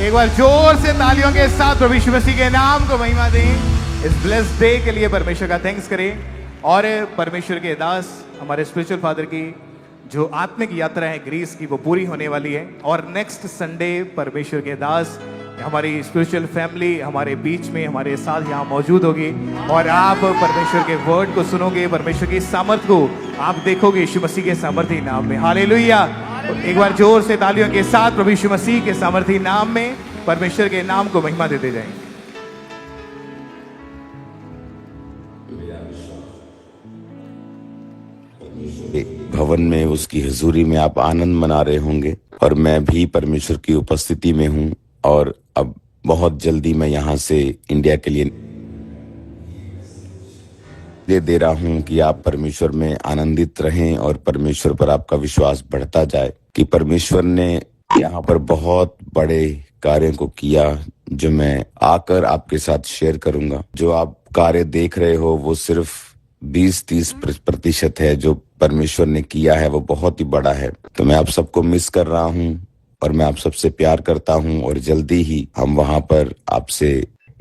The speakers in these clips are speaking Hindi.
एक बार जोर से तालियों के साथ प्रभु यीशु मसीह के नाम को महिमा दें। इस ब्लेस्ड डे के लिए परमेश्वर का थैंक्स करें और परमेश्वर के दास हमारे स्पिरिचुअल फादर की जो आत्मिक यात्रा है ग्रीस की वो पूरी होने वाली है और नेक्स्ट संडे परमेश्वर के दास हमारी स्पिरिचुअल फैमिली हमारे बीच में हमारे साथ यहाँ मौजूद होगी और आप परमेश्वर के वर्ड को सुनोगे, परमेश्वर की सामर्थ को आप देखोगे यीशु मसीह के सामर्थी नाम में। हालेलुया। एक बार जोर से तालियों के साथ प्रभु यीशु मसीह के सामर्थी नाम में परमेश्वर के नाम को महिमा देते जाएंगे। भवन में उसकी हुजूरी में आप आनंद मना रहे होंगे और मैं भी परमेश्वर की उपस्थिति में हूं और अब बहुत जल्दी मैं यहाँ से इंडिया के लिए दे रहा हूं कि आप परमेश्वर में आनंदित रहें और परमेश्वर पर आपका विश्वास बढ़ता जाए कि परमेश्वर ने यहाँ पर बहुत बड़े कार्यों को किया जो मैं आकर आपके साथ शेयर करूंगा। जो आप कार्य देख रहे हो वो सिर्फ 20-30% है, जो परमेश्वर ने किया है वो बहुत ही बड़ा है। तो मैं आप सबको मिस कर रहा हूं और मैं आप सबसे प्यार करता हूं और जल्दी ही हम वहां पर आपसे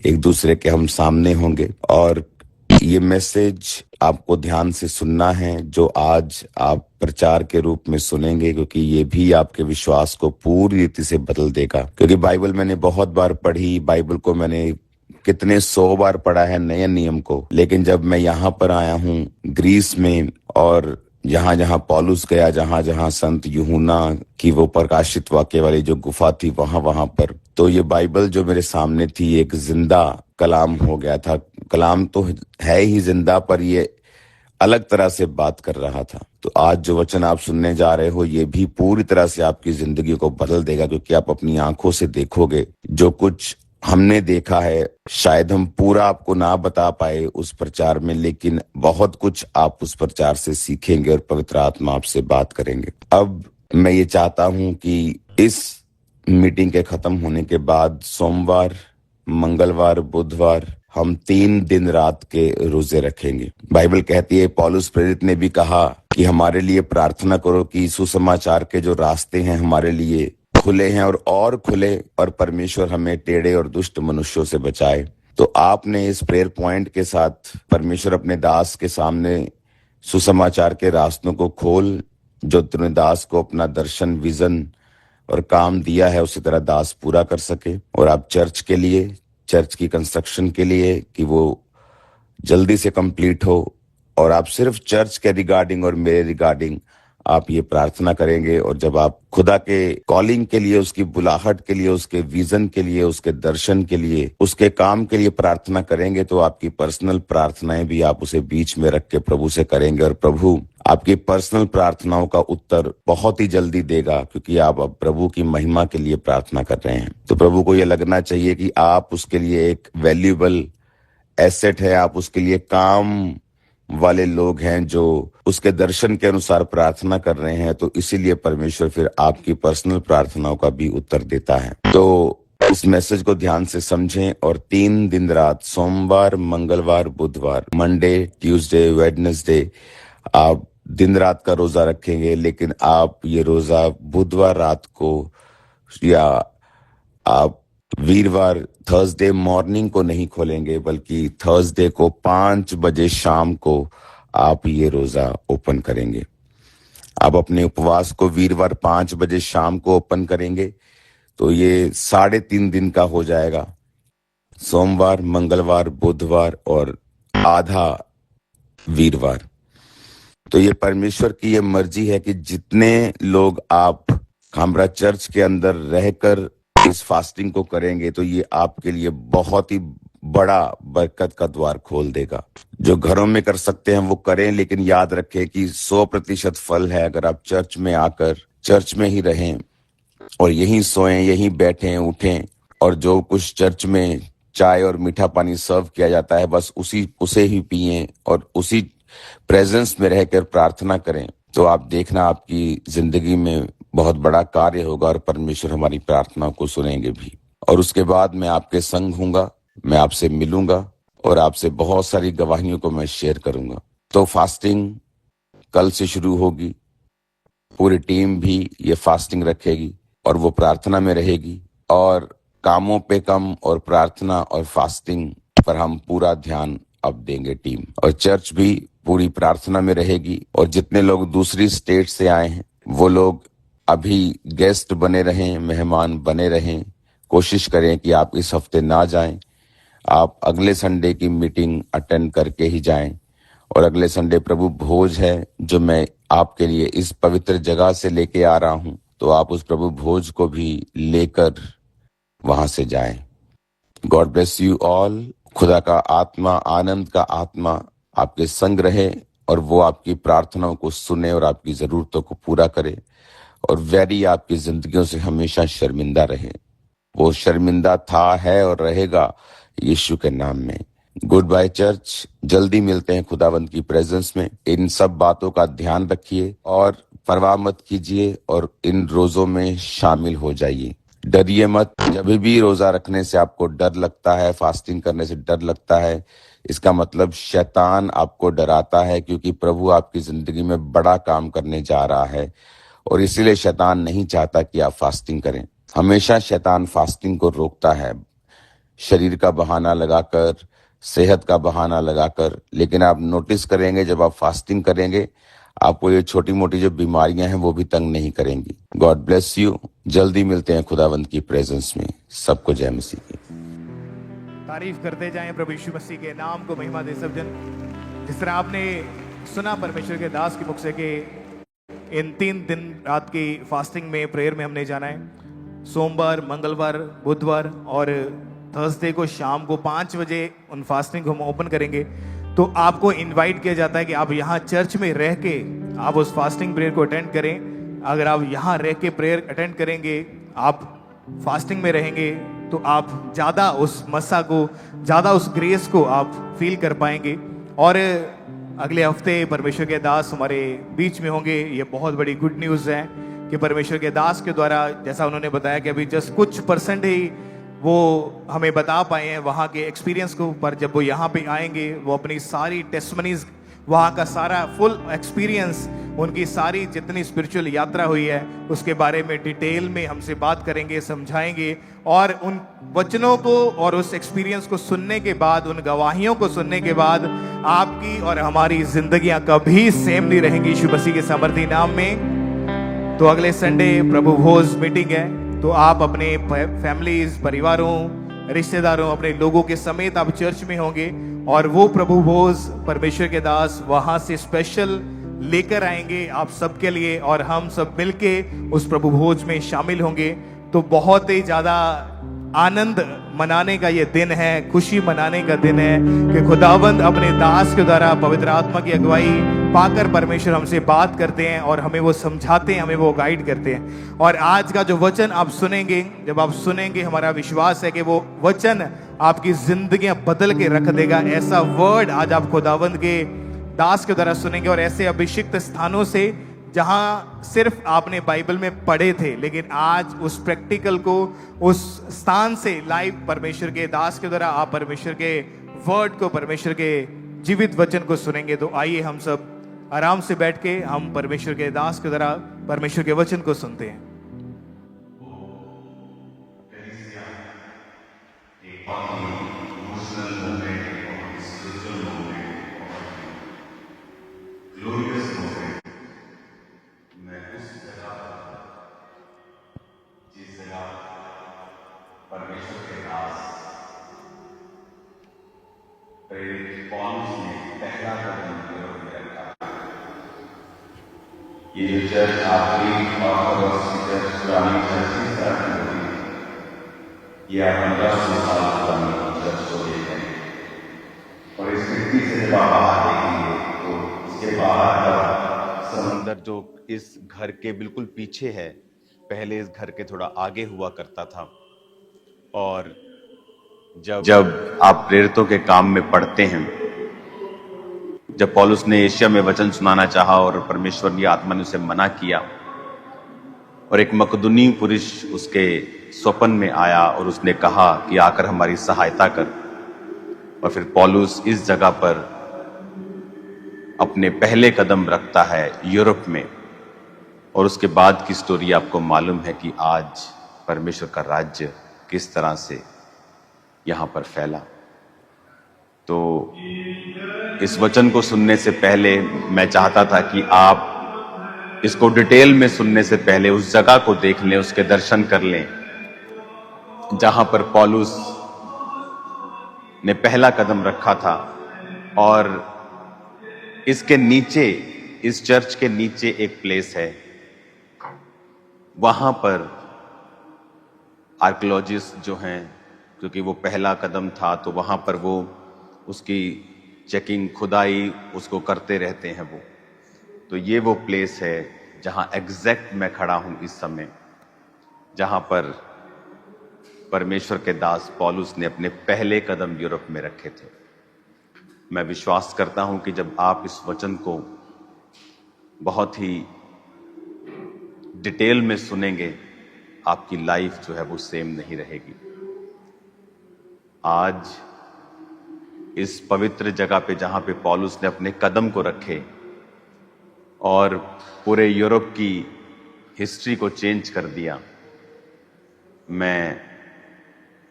एक दूसरे के हम सामने होंगे और ये मैसेज आपको ध्यान से सुनना है जो आज आप प्रचार के रूप में सुनेंगे, क्योंकि ये भी आपके विश्वास को पूरी रीति से बदल देगा। क्योंकि बाइबल मैंने बहुत बार पढ़ी, बाइबल को मैंने कितने 100 बार पढ़ा है नए नियम को, लेकिन जब मैं यहाँ पर आया हूँ ग्रीस में और जहाँ जहाँ पौलुस गया, जहाँ जहाँ संत यूहन्ना की वो प्रकाशित वाक्य वाली जो गुफा थी वहां पर, तो ये बाइबल जो मेरे सामने थी एक जिंदा कलाम हो गया था। कलाम तो है ही जिंदा, पर ये अलग तरह से बात कर रहा था। तो आज जो वचन आप सुनने जा रहे हो ये भी पूरी तरह से आपकी जिंदगी को बदल देगा, क्योंकि आप अपनी आंखों से देखोगे जो कुछ हमने देखा है। शायद हम पूरा आपको ना बता पाए उस प्रचार में, लेकिन बहुत कुछ आप उस प्रचार से सीखेंगे और पवित्र आत्मा आपसे बात करेंगे। अब मैं ये चाहता हूं कि इस मीटिंग के खत्म होने के बाद सोमवार, मंगलवार, बुधवार हम 3 दिन रात के रोजे रखेंगे। बाइबल कहती है, पौलुस प्रेरित ने भी कहा कि हमारे लिए प्रार्थना करो कि सुसमाचार के जो रास्ते हैं हमारे लिए खुले हैं और खुले, और परमेश्वर हमें टेढ़े और दुष्ट मनुष्यों से बचाए। तो आपने इस प्रेयर पॉइंट के साथ परमेश्वर अपने दास के सामने सुसमाचार के रास्तों को खोल, जो तूने दास को अपना दर्शन, विजन और काम दिया है उसी तरह दास पूरा कर सके। और आप चर्च के लिए, चर्च की कंस्ट्रक्शन के लिए कि वो जल्दी से कंप्लीट हो, और आप सिर्फ चर्च के रिगार्डिंग और मेरे रिगार्डिंग आप ये प्रार्थना करेंगे। और जब आप खुदा के कॉलिंग के लिए, उसकी बुलाहट के लिए, उसके विजन के लिए, उसके दर्शन के लिए, उसके काम के लिए प्रार्थना करेंगे, तो आपकी पर्सनल प्रार्थनाएं भी आप उसे बीच में रख के प्रभु से करेंगे और प्रभु आपकी पर्सनल प्रार्थनाओं का उत्तर बहुत ही जल्दी देगा, क्योंकि आप अब प्रभु की महिमा के लिए प्रार्थना कर रहे हैं। तो प्रभु को ये लगना चाहिए कि आप उसके लिए एक वैल्यूएबल एसेट है, आप उसके लिए काम वाले लोग हैं जो उसके दर्शन के अनुसार प्रार्थना कर रहे हैं। तो इसीलिए परमेश्वर फिर आपकी पर्सनल प्रार्थनाओं का भी उत्तर देता है। तो इस मैसेज को ध्यान से समझें और 3 दिन रात, सोमवार, मंगलवार, बुधवार, मंडे, ट्यूसडे, वेडनेसडे, आप दिन रात का रोजा रखेंगे। लेकिन आप ये रोजा बुधवार रात को या आप वीरवार, थर्सडे मॉर्निंग को नहीं खोलेंगे, बल्कि थर्सडे को 5 बजे शाम को आप ये रोजा ओपन करेंगे। आप अपने उपवास को वीरवार 5 बजे शाम को ओपन करेंगे, तो ये 3.5 दिन का हो जाएगा। सोमवार, मंगलवार, बुधवार और आधा वीरवार। तो ये परमेश्वर की ये मर्जी है कि जितने लोग आप हमारा चर्च के अंदर रहकर इस फास्टिंग को करेंगे, तो ये आपके लिए बहुत ही बड़ा बरकत का द्वार खोल देगा। जो घरों में कर सकते हैं वो करें, लेकिन याद रखें कि 100% फल है अगर आप चर्च में आकर चर्च में ही रहें और यहीं सोएं, यहीं बैठें, उठें, और जो कुछ चर्च में चाय और मीठा पानी सर्व किया जाता है बस उसे ही पिएं और उसी प्रेजेंस में रहकर प्रार्थना करें। तो आप देखना आपकी जिंदगी में बहुत बड़ा कार्य होगा और परमेश्वर हमारी प्रार्थना को सुनेंगे भी। और उसके बाद मैं आपके संग हूँगा, मैं आपसे मिलूंगा और आपसे बहुत सारी गवाहियों को मैं शेयर करूंगा। तो फास्टिंग कल से शुरू होगी, पूरी टीम भी ये फास्टिंग रखेगी और वो प्रार्थना में रहेगी। और कामों पे कम और प्रार्थना और फास्टिंग पर हम पूरा ध्यान अब देंगे टीम। और चर्च भी पूरी प्रार्थना में रहेगी। और जितने लोग दूसरी स्टेट से आए हैं वो लोग अभी गेस्ट बने रहें, मेहमान बने रहें। कोशिश करें कि आप इस हफ्ते ना जाएं, आप अगले संडे की मीटिंग अटेंड करके ही जाएं। और अगले संडे प्रभु भोज है जो मैं आपके लिए इस पवित्र जगह से लेके आ रहा हूं, तो आप उस प्रभु भोज को भी लेकर वहां से जाएं। God bless you all. खुदा का आत्मा, आनंद का आत्मा आपके संग रहे और वो आपकी प्रार्थनाओं को सुने और आपकी जरूरतों को पूरा करे और वैरी आपकी जिंदगियों से हमेशा शर्मिंदा रहे। वो शर्मिंदा था, है और रहेगा यीशु के नाम में। Goodbye church. जल्दी मिलते हैं खुदावंद की प्रेजेंस में। इन सब बातों का ध्यान रखिए और परवाह मत कीजिए और इन रोजों में शामिल हो जाइए। डरिए मत। जब भी रोजा रखने से आपको डर लगता है, फास्टिंग करने से डर लगता है, इसका मतलब शैतान आपको डराता है, क्योंकि प्रभु आपकी जिंदगी में बड़ा काम करने जा रहा है और इसीलिए शैतान नहीं चाहता कि आप फास्टिंग करें। हमेशा शैतान फास्टिंग को रोकता है, शरीर का बहाना लगाकर, सेहत का बहाना लगाकर। लेकिन आप नोटिस करेंगे जब आप फास्टिंग करेंगे आपको ये छोटी मोटी जो बीमारियां हैं वो भी तंग नहीं करेंगी। God bless you. जल्दी मिलते हैं खुदावंद की प्रेजेंस में। सबको जय मसीह की। तारीफ करते जाएं प्रभु यीशु मसीह के नाम को महिमा दे सब जन। जिस तरह आपने सुना परमेश्वर के दास की मुख से कि इन 3 दिन रात की फास्टिंग में, प्रेयर में हमने जाना है। सोमवार, मंगलवार, बुधवार और थर्सडे को शाम को 5 बजे उन फास्टिंग को हम ओपन करेंगे। तो आपको इनवाइट किया जाता है कि आप यहाँ चर्च में रह के आप उस फास्टिंग प्रेयर को अटेंड करें। अगर आप यहाँ रह के प्रेयर अटेंड करेंगे, आप फास्टिंग में रहेंगे, तो आप ज़्यादा उस मसा को, ज़्यादा उस ग्रेस को आप फील कर पाएंगे। और अगले हफ्ते परमेश्वर के दास हमारे बीच में होंगे। ये बहुत बड़ी गुड न्यूज़ है कि परमेश्वर के दास के द्वारा, जैसा उन्होंने बताया कि अभी जस्ट कुछ % ही वो हमें बता पाए हैं वहाँ के एक्सपीरियंस को, पर जब वो यहाँ पे आएंगे वो अपनी सारी टेस्टमनीज, वहाँ का सारा फुल एक्सपीरियंस, उनकी सारी जितनी स्पिरिचुअल यात्रा हुई है उसके बारे में डिटेल में हमसे बात करेंगे, समझाएंगे। और उन वचनों को और उस एक्सपीरियंस को सुनने के बाद, उन गवाहियों को सुनने के बाद आपकी और हमारी जिंदगियां कभी सेम नहीं रहेंगी यीशु मसीह के सामर्थी नाम में। तो अगले संडे प्रभु भोज मीटिंग है, तो आप अपने फैमिलीज, परिवारों, रिश्तेदारों, अपने लोगों के समेत आप चर्च में होंगे और वो प्रभु भोज परमेश्वर के दास वहां से स्पेशल लेकर आएंगे आप सबके लिए और हम सब मिलके उस प्रभु भोज में शामिल होंगे। तो बहुत ही ज्यादा आनंद मनाने का ये दिन है, खुशी मनाने का दिन है कि खुदावंद अपने दास के द्वारा पवित्र आत्मा की अगुवाई पाकर परमेश्वर हमसे बात करते हैं और हमें वो समझाते हैं, हमें वो गाइड करते हैं। और आज का जो वचन आप सुनेंगे, जब आप सुनेंगे, हमारा विश्वास है कि वो वचन आपकी जिंदगियां बदल के रख देगा। ऐसा वर्ड आज आप खुदावंद के दास के द्वारा सुनेंगे और ऐसे अभिषिक्त स्थानों से जहां सिर्फ आपने बाइबल में पढ़े थे, लेकिन आज उस प्रैक्टिकल को, उस स्थान से लाइव परमेश्वर के दास के द्वारा आप परमेश्वर के वर्ड को, परमेश्वर के जीवित वचन को सुनेंगे। तो आइए हम सब आराम से बैठ के हम परमेश्वर के दास के द्वारा परमेश्वर के वचन को सुनते हैं। परमेश्वर के दास प्रेरित पौलुस ने पहला कदम यूरोप में रखा। ये जो चर्च आखिरी ऑर्थोडॉक्स चर्च, पुरानी चर्च की तरह की होती है, ये 1500 साल पुरानी चर्च को देख रहे हैं। और इस खिड़की से जब आप बाहर देखेंगे तो इसके बाहर का समंदर जो इस घर के बिल्कुल पीछे है, पहले इस घर के थोड़ा आगे हुआ करता था। और जब आप प्रेरितों के काम में पढ़ते हैं, जब पौलुस ने एशिया में वचन सुनाना चाहा और परमेश्वर की आत्मा ने उसे मना किया और एक मकदूनी पुरुष उसके स्वप्न में आया और उसने कहा कि आकर हमारी सहायता कर। और फिर पौलुस इस जगह पर अपने पहले कदम रखता है यूरोप में। और उसके बाद की स्टोरी आपको मालूम है कि आज परमेश्वर का राज्य किस तरह से यहाँ पर फैला। तो इस वचन को सुनने से पहले मैं चाहता था कि आप इसको डिटेल में सुनने से पहले उस जगह को देख लें, उसके दर्शन कर लें जहां पर पौलुस ने पहला कदम रखा था। और इसके नीचे, इस चर्च के नीचे एक प्लेस है, वहां पर आर्कियोलॉजिस्ट जो हैं, क्योंकि वो पहला कदम था तो वहां पर वो उसकी चेकिंग, खुदाई उसको करते रहते हैं वो। तो ये वो प्लेस है जहां एग्जैक्ट मैं खड़ा हूं इस समय, जहां पर परमेश्वर के दास पौलुस ने अपने पहले कदम यूरोप में रखे थे। मैं विश्वास करता हूं कि जब आप इस वचन को बहुत ही डिटेल में सुनेंगे, आपकी लाइफ जो है वो सेम नहीं रहेगी। आज इस पवित्र जगह पे जहां पे पौलुस ने अपने कदम को रखे और पूरे यूरोप की हिस्ट्री को चेंज कर दिया, मैं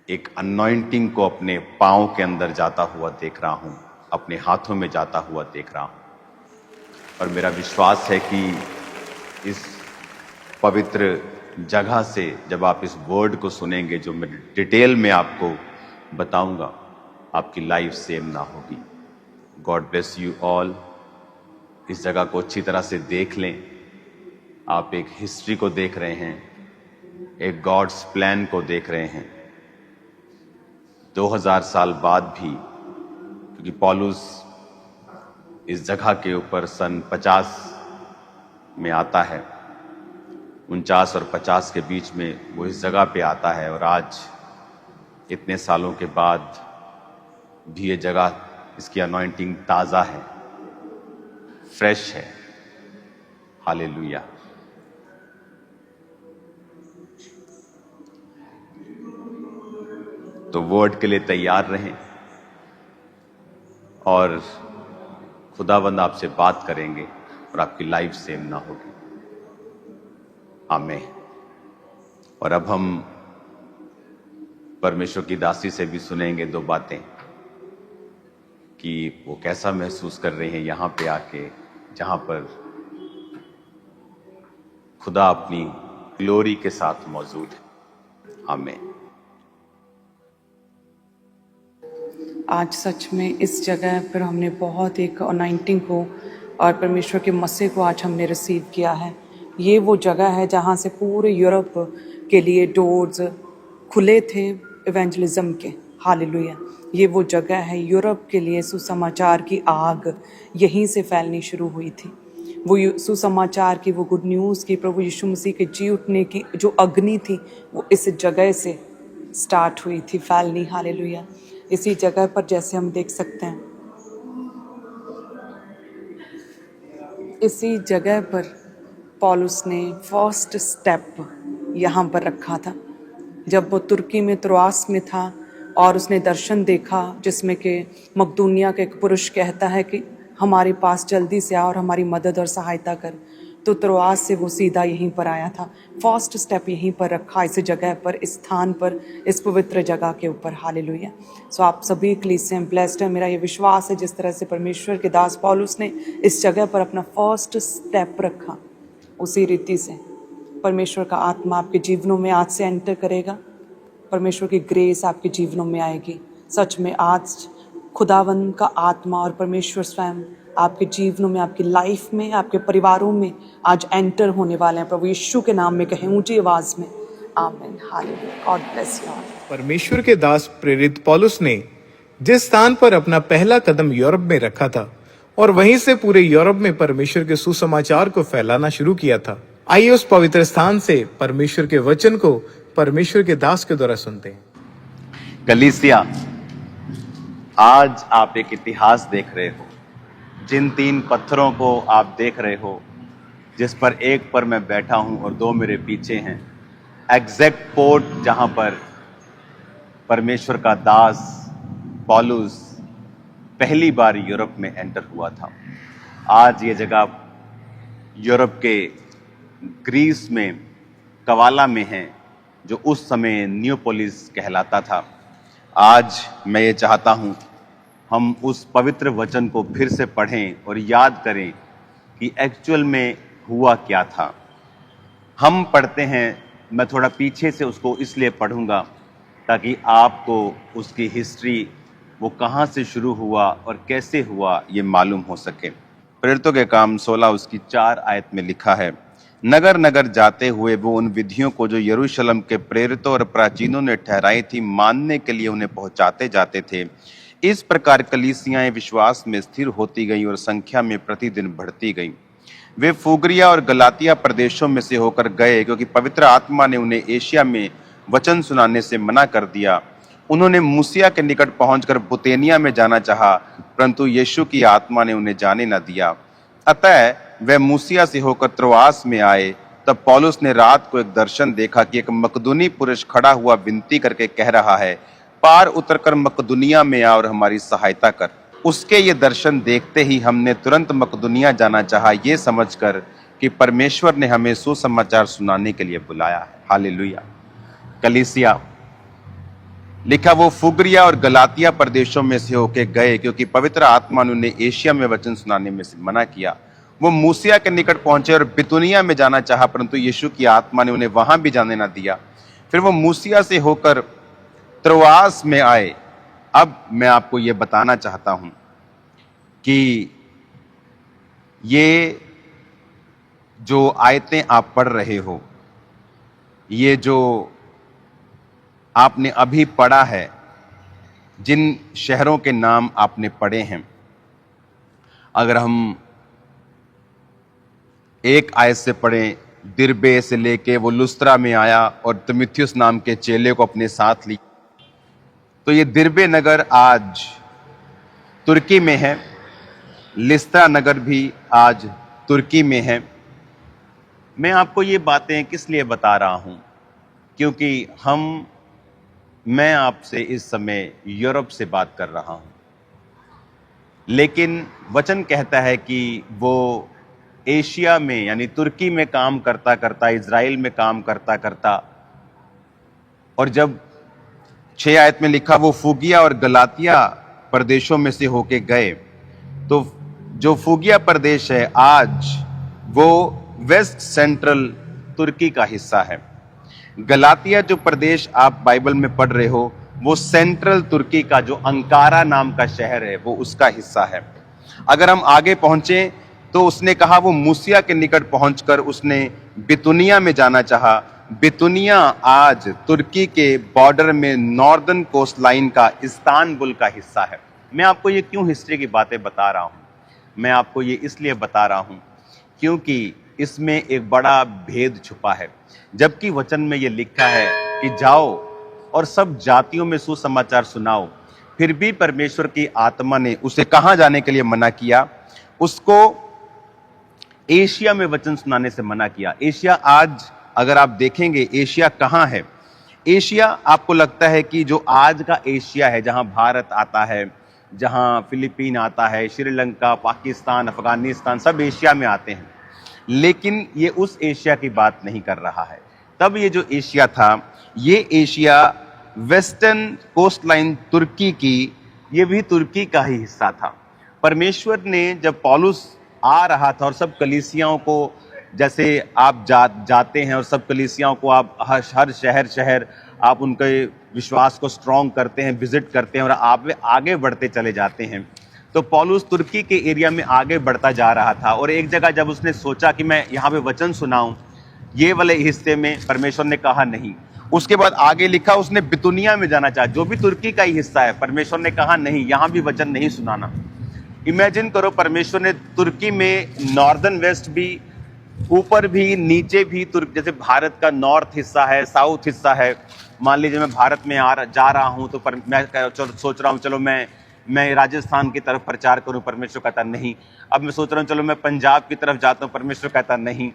एक अनॉइंटिंग को अपने पांव के अंदर जाता हुआ देख रहा हूं, अपने हाथों में जाता हुआ देख रहा हूं। और मेरा विश्वास है कि इस पवित्र जगह से जब आप इस वर्ड को सुनेंगे, जो मैं डिटेल में आपको बताऊंगा, आपकी लाइफ सेम ना होगी। God bless you all. इस जगह को अच्छी तरह से देख लें। आप एक हिस्ट्री को देख रहे हैं, एक गॉड्स प्लान को देख रहे हैं। 2000 साल बाद भी, क्योंकि पौलुस इस जगह के ऊपर सन 50 में आता है, 49 और 50 के बीच में वो इस जगह पे आता है। और आज इतने सालों के बाद भी ये जगह, इसकी अनॉइंटिंग ताजा है, फ्रेश है। हालेलुया। तो वर्ड के लिए तैयार रहें और खुदावंद आपसे बात करेंगे और आपकी लाइफ सेम ना होगी। आमीन। और अब हम परमेश्वर की दासी से भी सुनेंगे दो बातें कि वो कैसा महसूस कर रहे हैं यहां पे आके, जहां पर खुदा अपनी ग्लोरी के साथ मौजूद है। आमीन। आज सच में इस जगह पर हमने बहुत एक अनॉइंटिंग को और परमेश्वर के मस्से को आज हमने रिसीव किया है। ये वो जगह है जहाँ से पूरे यूरोप के लिए डोर्स खुले थे इवेंजलिज्म के। हालेलुया। ये वो जगह है, यूरोप के लिए सुसमाचार की आग यहीं से फैलनी शुरू हुई थी। वो सुसमाचार की, वो गुड न्यूज़ की, प्रभु यीशु मसीह के जी उठने की जो अग्नि थी, वो इस जगह से स्टार्ट हुई थी फैलनी। हालेलुया। इसी जगह पर जैसे हम देख सकते हैं, इसी जगह पर पौलुस ने फर्स्ट स्टेप यहाँ पर रखा था। जब वो तुर्की में, त्रोआस में था और उसने दर्शन देखा जिसमें कि मकदूनिया का एक पुरुष कहता है कि हमारे पास जल्दी से आ और हमारी मदद और सहायता कर, तो त्रोआस से वो सीधा यहीं पर आया था। फर्स्ट स्टेप यहीं पर रखा, इस जगह पर, इस स्थान पर, इस पवित्र जगह के ऊपर। हालेलुया। सो आप सभी कलीसिया ब्लेस्ड है। मेरा ये विश्वास है जिस तरह से परमेश्वर के दास पौलुस ने इस जगह पर अपना फर्स्ट स्टेप रखा, उसी रीति से परमेश्वर का आत्मा आपके जीवनों में आज से एंटर करेगा। परमेश्वर की ग्रेस आपके जीवनों में आएगी। सच में आज खुदावन का आत्मा और परमेश्वर स्वयं आपके जीवनों में, आपकी लाइफ में, आपके परिवारों में आज एंटर होने वाले हैं। प्रभु यीशु के नाम में कहें ऊंची आवाज में आमीन। हालेलुया। God bless you. परमेश्वर के दास प्रेरित पौलुस ने जिस स्थान पर अपना पहला कदम यूरोप में रखा था और वहीं से पूरे यूरोप में परमेश्वर के सुसमाचार को फैलाना शुरू किया था, आइए उस पवित्र स्थान से परमेश्वर के वचन को परमेश्वर के दास के द्वारा सुनते हैं। कलीसिया, आज आप एक इतिहास देख रहे हो। जिन 3 पत्थरों को आप देख रहे हो, जिस पर एक पर मैं बैठा हूं और 2 मेरे पीछे हैं, एग्जैक्ट पोर्ट जहां पर परमेश्वर का दास पौलुस पहली बार यूरोप में एंटर हुआ था। आज ये जगह यूरोप के ग्रीस में, कवाला में है, जो उस समय नियोपोलिस कहलाता था। आज मैं ये चाहता हूँ हम उस पवित्र वचन को फिर से पढ़ें और याद करें कि एक्चुअल में हुआ क्या था। हम पढ़ते हैं, मैं थोड़ा पीछे से उसको इसलिए पढ़ूंगा ताकि आपको उसकी हिस्ट्री, वो कहाँ से शुरू हुआ और कैसे हुआ, ये मालूम हो सके। प्रेरितों के काम 16 उसकी 4 आयत में लिखा है, नगर नगर जाते हुए वो उन विधियों को जो यरूशलेम के प्रेरितों और प्राचीनों ने ठहराई थी मानने के लिए उन्हें पहुंचाते जाते थे। इस प्रकार कलीसियाएं विश्वास में स्थिर होती गईं और संख्या में प्रतिदिन बढ़ती गईं। वे फुगरिया और गलातिया प्रदेशों में से होकर गए क्योंकि पवित्र आत्मा ने उन्हें एशिया में वचन सुनाने से मना कर दिया। उन्होंने मूसिया के निकट पहुंचकर बुतेनिया में जाना चाहा, परंतु यीशु की आत्मा ने उन्हें जाने न दिया। अतः वे मूसिया से होकर त्रोआस में आए। तब पौलुस ने रात को एक दर्शन देखा कि एक मकदूनी पुरुष खड़ा हुआ विनती करके कह रहा है, पार उतरकर मकदूनिया में आ और हमारी सहायता कर। उसके ये दर्शन देखते ही हमने तुरंत मकदूनिया जाना चाहा, ये समझकर कि परमेश्वर ने हमें सुसमाचार सुनाने के लिए बुलाया है। हालेलुया। कलीसिया लिखा, वो फुगरिया और गलातिया प्रदेशों में से होके गए क्योंकि पवित्र आत्मा ने उन्हें एशिया में वचन सुनाने में से मना किया। वो मूसिया के निकट पहुंचे और बितुनिया में जाना चाहा, परंतु यीशु की आत्मा ने उन्हें वहां भी जाने ना दिया। फिर वो मूसिया से होकर त्रोआस में आए। अब मैं आपको ये बताना चाहता हूं कि ये जो आयतें आप पढ़ रहे हो, ये जो आपने अभी पढ़ा है, जिन शहरों के नाम आपने पढ़े हैं, अगर हम एक आयत से पढ़ें, दिरबे से लेके वो लुस्त्रा में आया और तिमुथियुस नाम के चेले को अपने साथ ली। तो ये दिरबे नगर आज तुर्की में है, लिस्त्रा नगर भी आज तुर्की में है। मैं आपको ये बातें किस लिए बता रहा हूं, क्योंकि मैं आपसे इस समय यूरोप से बात कर रहा हूं, लेकिन वचन कहता है कि वो एशिया में यानी तुर्की में काम करता करता, इज़राइल में काम करता करता, और जब 6 आयत में लिखा वो फुगिया और गलातिया प्रदेशों में से होके गए, तो जो फुगिया प्रदेश है आज वो वेस्ट सेंट्रल तुर्की का हिस्सा है। गलातिया जो प्रदेश आप बाइबल में पढ़ रहे हो, वो सेंट्रल तुर्की का जो अंकारा नाम का शहर है, वो उसका हिस्सा है। अगर हम आगे पहुंचे तो उसने कहा वो मूसिया के निकट पहुंचकर उसने बितुनिया में जाना चाहा। बितुनिया आज तुर्की के बॉर्डर में नॉर्दर्न कोस्ट लाइन का इस्तांबुल का हिस्सा है। मैं आपको ये क्यों हिस्ट्री की बातें बता रहा हूं? मैं आपको ये इसलिए बता रहा हूं क्योंकि इसमें एक बड़ा भेद छुपा है। जबकि वचन में ये लिखा है कि जाओ और सब जातियों में सुसमाचार सुनाओ, फिर भी परमेश्वर की आत्मा ने उसे कहां जाने के लिए मना किया? उसको एशिया में वचन सुनाने से मना किया। एशिया आज अगर आप देखेंगे, एशिया कहां है? एशिया आपको लगता है कि जो आज का एशिया है, जहां भारत आता है, जहां फिलीपीन आता है, श्रीलंका, पाकिस्तान, अफगानिस्तान, सब एशिया में आते हैं, लेकिन ये उस एशिया की बात नहीं कर रहा है। तब ये जो एशिया था, ये एशिया वेस्टर्न कोस्ट लाइन तुर्की की, ये भी तुर्की का ही हिस्सा था। परमेश्वर ने जब पौलुस आ रहा था और सब कलीसियाओं को, जैसे आप जाते हैं और सब कलीसियाओं को आप हर शहर आप उनके विश्वास को स्ट्रॉन्ग करते हैं, विजिट करते हैं और आप आगे बढ़ते चले जाते हैं। तो पौलुस तुर्की के एरिया में आगे बढ़ता जा रहा था और एक जगह जब उसने सोचा कि मैं यहाँ पे वचन सुनाऊं, ये वाले हिस्से में, परमेश्वर ने कहा नहीं। उसके बाद आगे लिखा उसने बितुनिया में जाना चाहा, जो भी तुर्की का ही हिस्सा है। परमेश्वर ने कहा नहीं, यहाँ भी वचन नहीं सुनाना। इमेजिन करो, परमेश्वर ने तुर्की में नॉर्दर्न वेस्ट भी, ऊपर भी, नीचे भी, जैसे भारत का नॉर्थ हिस्सा है, साउथ हिस्सा है। मान लीजिए मैं भारत में जा रहा हूँ तो मैं सोच रहा हूँ चलो मैं राजस्थान की तरफ प्रचार करूं, परमेश्वर कहता नहीं। अब मैं सोच रहा हूं चलो मैं पंजाब की तरफ जाता हूं, परमेश्वर कहता नहीं।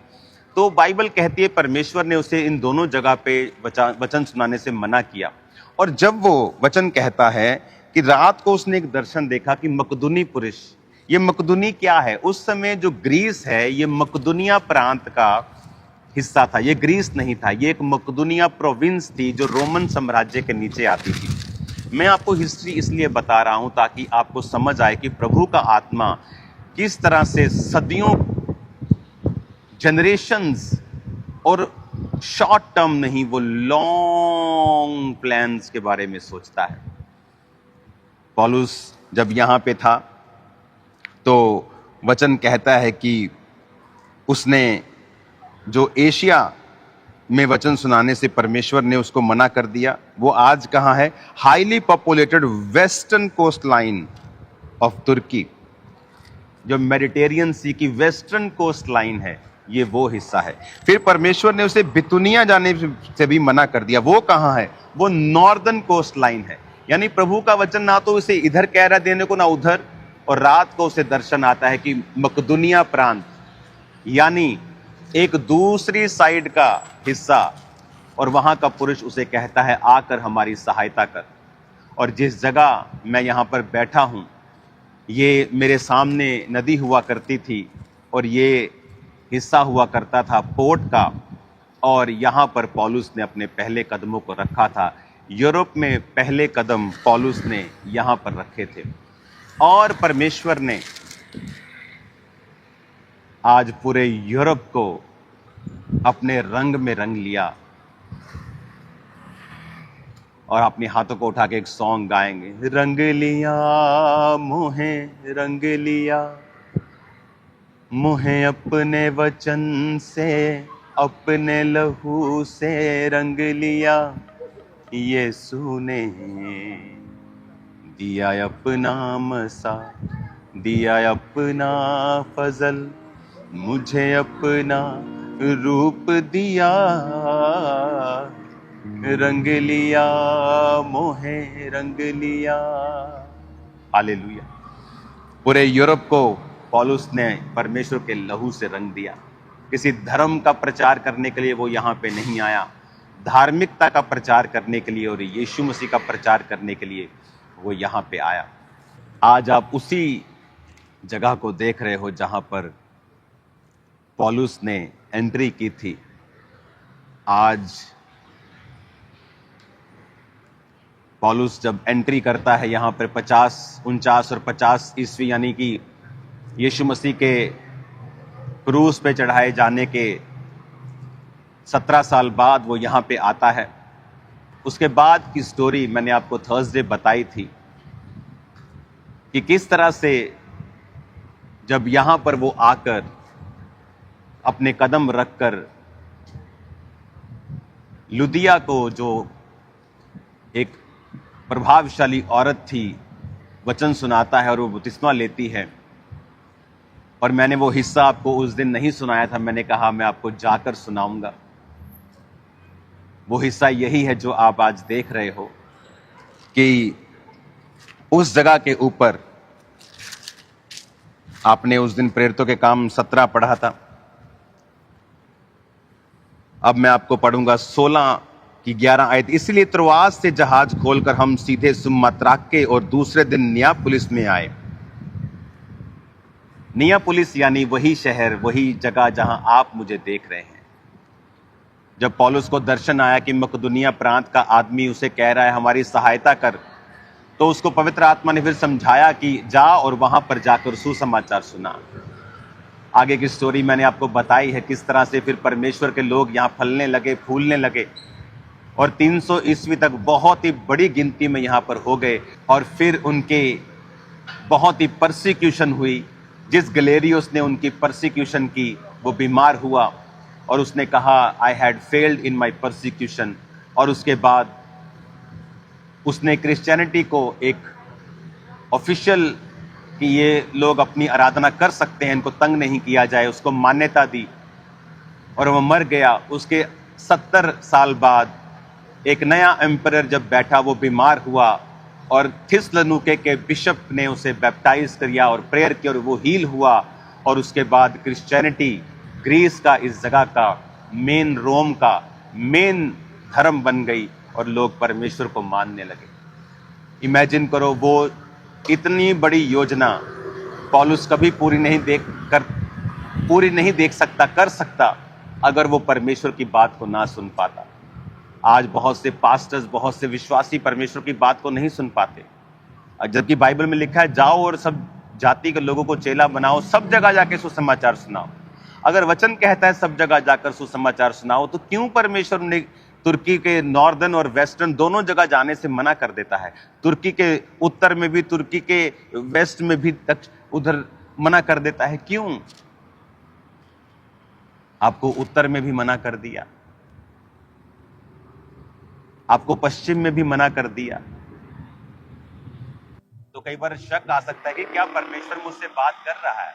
तो बाइबल कहती है परमेश्वर ने उसे इन दोनों जगह पे वचन सुनाने से मना किया। और जब वो वचन कहता है कि रात को उसने एक दर्शन देखा कि मकदूनी पुरुष, ये मकदूनी क्या है? उस समय जो ग्रीस है, ये मकदूनिया प्रांत का हिस्सा था, ये ग्रीस नहीं था, ये एक मकदूनिया प्रोविंस थी जो रोमन साम्राज्य के नीचे आती थी। मैं आपको हिस्ट्री इसलिए बता रहा हूं ताकि आपको समझ आए कि प्रभु का आत्मा किस तरह से सदियों, जनरेशंस और शॉर्ट टर्म नहीं, वो लॉन्ग प्लान्स के बारे में सोचता है। पौलुस जब यहां पे था तो वचन कहता है कि उसने जो एशिया में वचन सुनाने से परमेश्वर ने उसको मना कर दिया, वो आज कहां है? Highly populated western coast line of Turkey, जो मेडिटेरियन सी की वेस्टर्न कोस्ट लाइन है, ये वो हिस्सा है। फिर परमेश्वर ने उसे बितुनिया जाने से भी मना कर दिया। वो कहां है? वो नॉर्दर्न कोस्ट लाइन है। यानी प्रभु का वचन ना तो उसे इधर कह रहा देने को, ना उधर, और रात को उसे दर्शन आता है कि मकदुनिया प्रांत, यानी एक दूसरी साइड का हिस्सा, और वहां का पुरुष उसे कहता है आकर हमारी सहायता कर। और जिस जगह मैं यहां पर बैठा हूं, ये मेरे सामने नदी हुआ करती थी और ये हिस्सा हुआ करता था पोर्ट का, और यहां पर पौलुस ने अपने पहले कदमों को रखा था। यूरोप में पहले कदम पौलुस ने यहां पर रखे थे, और परमेश्वर ने आज पूरे यूरोप को अपने रंग में रंग लिया। और अपने हाथों को उठा के एक सॉन्ग गाएंगे, रंग लिया मोहे रंग लिया, मोहे अपने वचन से, अपने लहू से रंग लिया, यीशु ने दिया अपना मसा, दिया अपना फजल, मुझे अपना रूप दिया, रंग लिया मोहे रंग लिया। हालेलुया। पूरे यूरोप को पौलुस ने परमेश्वर के लहू से रंग दिया। किसी धर्म का प्रचार करने के लिए वो यहाँ पे नहीं आया, धार्मिकता का प्रचार करने के लिए और यीशु मसीह का प्रचार करने के लिए वो यहाँ पे आया। आज आप उसी जगह को देख रहे हो जहाँ पर पौलुस ने एंट्री की थी। आज पौलुस जब एंट्री करता है यहाँ पर 50, 49 और 50 ईस्वी, यानी कि यीशु मसीह के क्रूस पे चढ़ाए जाने के 17 साल बाद वो यहाँ पे आता है। उसके बाद की स्टोरी मैंने आपको थर्सडे बताई थी कि किस तरह से जब यहाँ पर वो आकर अपने कदम रखकर लुदिया को, जो एक प्रभावशाली औरत थी, वचन सुनाता है और वो बपतिस्मा लेती है। और मैंने वो हिस्सा आपको उस दिन नहीं सुनाया था, मैंने कहा मैं आपको जाकर सुनाऊंगा। वो हिस्सा यही है जो आप आज देख रहे हो कि उस जगह के ऊपर आपने उस दिन प्रेरितों के काम 17 पढ़ा था। अब मैं आपको पढ़ूंगा 16 की 11 आयत। इसलिए त्रोआस से जहाज खोलकर हम सीधे सुमात्राके और दूसरे दिन नियापुलिस में आए। नियापुलिस यानी वही शहर, वही जगह जहां आप मुझे देख रहे हैं। जब पौलुस को दर्शन आया कि मकदुनिया प्रांत का आदमी उसे कह रहा है हमारी सहायता कर, तो उसको पवित्र आत्मा ने फिर समझाया कि जा और वहां पर जाकर सुसमाचार सुना। आगे की स्टोरी मैंने आपको बताई है, किस तरह से फिर परमेश्वर के लोग यहाँ फलने लगे, फूलने लगे, और 300 ईस्वी तक बहुत ही बड़ी गिनती में यहाँ पर हो गए। और फिर उनके बहुत ही परसिक्यूशन हुई। जिस गलेरियोस ने उनकी परसिक्यूशन की, वो बीमार हुआ और उसने कहा I had failed in my persecution. और उसके बाद उसने क्रिश्चियनिटी को एक ऑफिशियल कि ये लोग अपनी आराधना कर सकते हैं, इनको तंग नहीं किया जाए, उसको मान्यता दी और वो मर गया। उसके 70 साल बाद एक नया एम्परर जब बैठा, वो बीमार हुआ और थिस्सलुनीके के बिशप ने उसे बैप्टाइज किया और प्रेयर की और वो हील हुआ। और उसके बाद क्रिश्चियनिटी ग्रीस का, इस जगह का मेन, रोम का मेन धर्म बन गई और लोग परमेश्वर को मानने लगे। इमेजिन करो, वो इतनी बड़ी योजना पौलुस कभी पूरी नहीं देख सकता, कर सकता, अगर वो परमेश्वर की बात को ना सुन पाता। आज बहुत से पास्टर्स, बहुत से विश्वासी परमेश्वर की बात को नहीं सुन पाते, जबकि बाइबल में लिखा है जाओ और सब जाति के लोगों को चेला बनाओ, सब जगह जाके सुसमाचार सुनाओ। अगर वचन कहता है सब जगह जाकर सुसमाचार सुनाओ, तो क्यों परमेश्वर ने तुर्की के नॉर्दर्न और वेस्टर्न दोनों जगह जाने से मना कर देता है? तुर्की के उत्तर में भी, तुर्की के वेस्ट में भी, उधर मना कर देता है, क्यों? आपको उत्तर में भी मना कर दिया, आपको पश्चिम में भी मना कर दिया। तो कई बार शक आ सकता है कि क्या परमेश्वर मुझसे बात कर रहा है,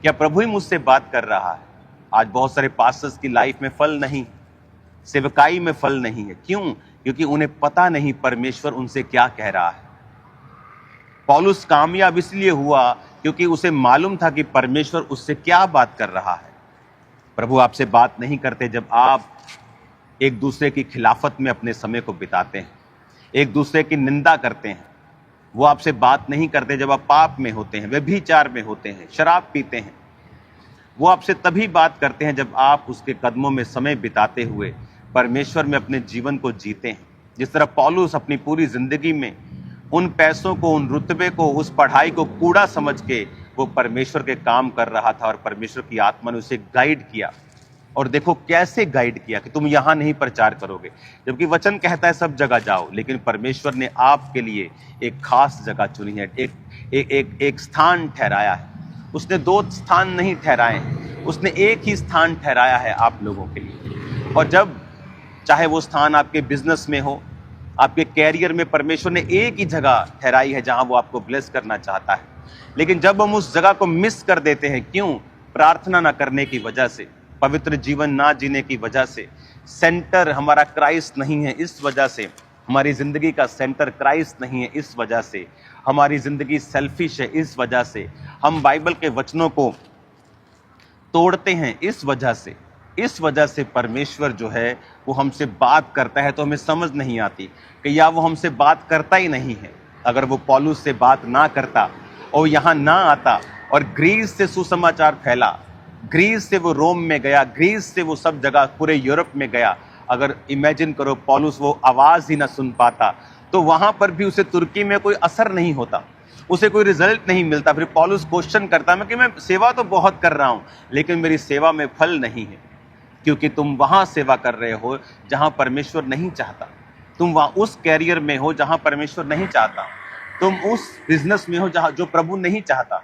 क्या प्रभु ही मुझसे बात कर रहा है? आज बहुत सारे पास्टर्स की लाइफ में फल नहीं, सेवकाई में फल नहीं है। क्यों? क्योंकि उन्हें पता नहीं परमेश्वर उनसे क्या कह रहा है। पौलुस कामयाब इसलिए हुआ क्योंकि उसे मालूम था कि परमेश्वर उससे क्या बात कर रहा है। प्रभु आपसे बात नहीं करते जब आप एक दूसरे की खिलाफत में अपने समय को बिताते हैं, एक दूसरे की निंदा करते हैं। वो आपसे बात नहीं करते जब आप पाप में होते हैं, व्यभिचार में होते हैं, शराब पीते हैं। वो आपसे तभी बात करते हैं जब आप उसके कदमों में समय बिताते हुए परमेश्वर में अपने जीवन को जीते हैं। जिस तरह पौलुस अपनी पूरी जिंदगी में उन पैसों को, उन रुतबे को, उस पढ़ाई को कूड़ा समझ के वो परमेश्वर के काम कर रहा था, और परमेश्वर की आत्मा ने उसे गाइड किया। और देखो कैसे गाइड किया कि तुम यहां नहीं प्रचार करोगे, जबकि वचन कहता है सब जगह जाओ। लेकिन परमेश्वर ने आपके लिए एक खास जगह चुनी है, एक स्थान ठहराया है। उसने 2 स्थान नहीं ठहराए हैं, उसने एक ही स्थान ठहराया है आप लोगों के लिए। और जब चाहे वो स्थान आपके बिजनेस में हो, आपके कैरियर में, परमेश्वर ने एक ही जगह ठहराई है जहां वो आपको ब्लेस करना चाहता है। लेकिन जब हम उस जगह को मिस कर देते हैं, क्यों? प्रार्थना ना करने की वजह से, पवित्र जीवन ना जीने की वजह से, सेंटर हमारा क्राइस्ट नहीं है इस वजह से, हमारी जिंदगी का सेंटर क्राइस्ट नहीं है इस वजह से, हमारी जिंदगी सेल्फिश है इस वजह से, हम बाइबल के वचनों को तोड़ते हैं इस वजह से परमेश्वर जो है वो हमसे बात करता है तो हमें समझ नहीं आती कि या वो हमसे बात करता ही नहीं है। अगर वो पौलुस से बात ना करता और यहाँ ना आता और ग्रीस से सुसमाचार फैला, ग्रीस से वो रोम में गया, ग्रीस से वो सब जगह पूरे यूरोप में गया, अगर इमेजिन करो पौलुस वो आवाज ही ना सुन पाता तो वहां पर भी उसे तुर्की में कोई असर नहीं होता, उसे कोई रिजल्ट नहीं मिलता। फिर पौलुस क्वेश्चन करता है कि मैं सेवा तो बहुत कर रहा हूं लेकिन मेरी सेवा में फल नहीं है, क्योंकि तुम वहां सेवा कर रहे हो जहां परमेश्वर नहीं चाहता, तुम वहां उस कैरियर में हो जहां परमेश्वर नहीं चाहता, तुम उस बिजनेस में हो जहां जो प्रभु नहीं चाहता।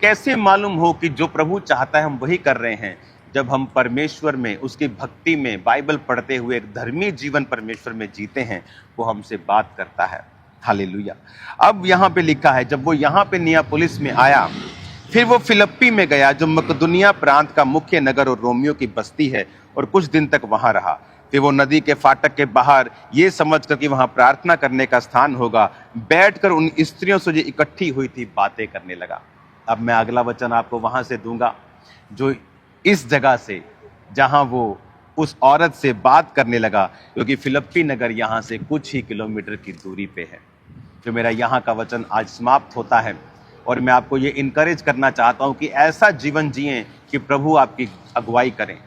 कैसे मालूम हो कि जो प्रभु चाहता है हम वही कर रहे हैं? जब हम परमेश्वर में, उसकी भक्ति में, बाइबल पढ़ते हुए एक धर्मी जीवन परमेश्वर में जीते हैं, वो हमसे बात करता है। हालेलुया। अब यहाँ पे लिखा है जब वो यहाँ पे नियापोलिस में आया, फिर वो फिलिप्पी में गया जो मकदुनिया प्रांत का मुख्य नगर और रोमियो की बस्ती है, और कुछ दिन तक वहां रहा। फिर वो नदी के फाटक के बाहर ये समझकर कि वहां प्रार्थना करने का स्थान होगा, बैठकर उन स्त्रियों से जो इकट्ठी हुई थी बातें करने लगा। अब मैं अगला वचन आपको वहां से दूंगा, जो इस जगह से जहां वो उस औरत से बात करने लगा, क्योंकि फिलिप्पी नगर यहां से कुछ ही किलोमीटर की दूरी पे है। जो मेरा यहाँ का वचन आज समाप्त होता है, और मैं आपको ये इनकरेज करना चाहता हूं कि ऐसा जीवन जिएं कि प्रभु आपकी अगुवाई करें।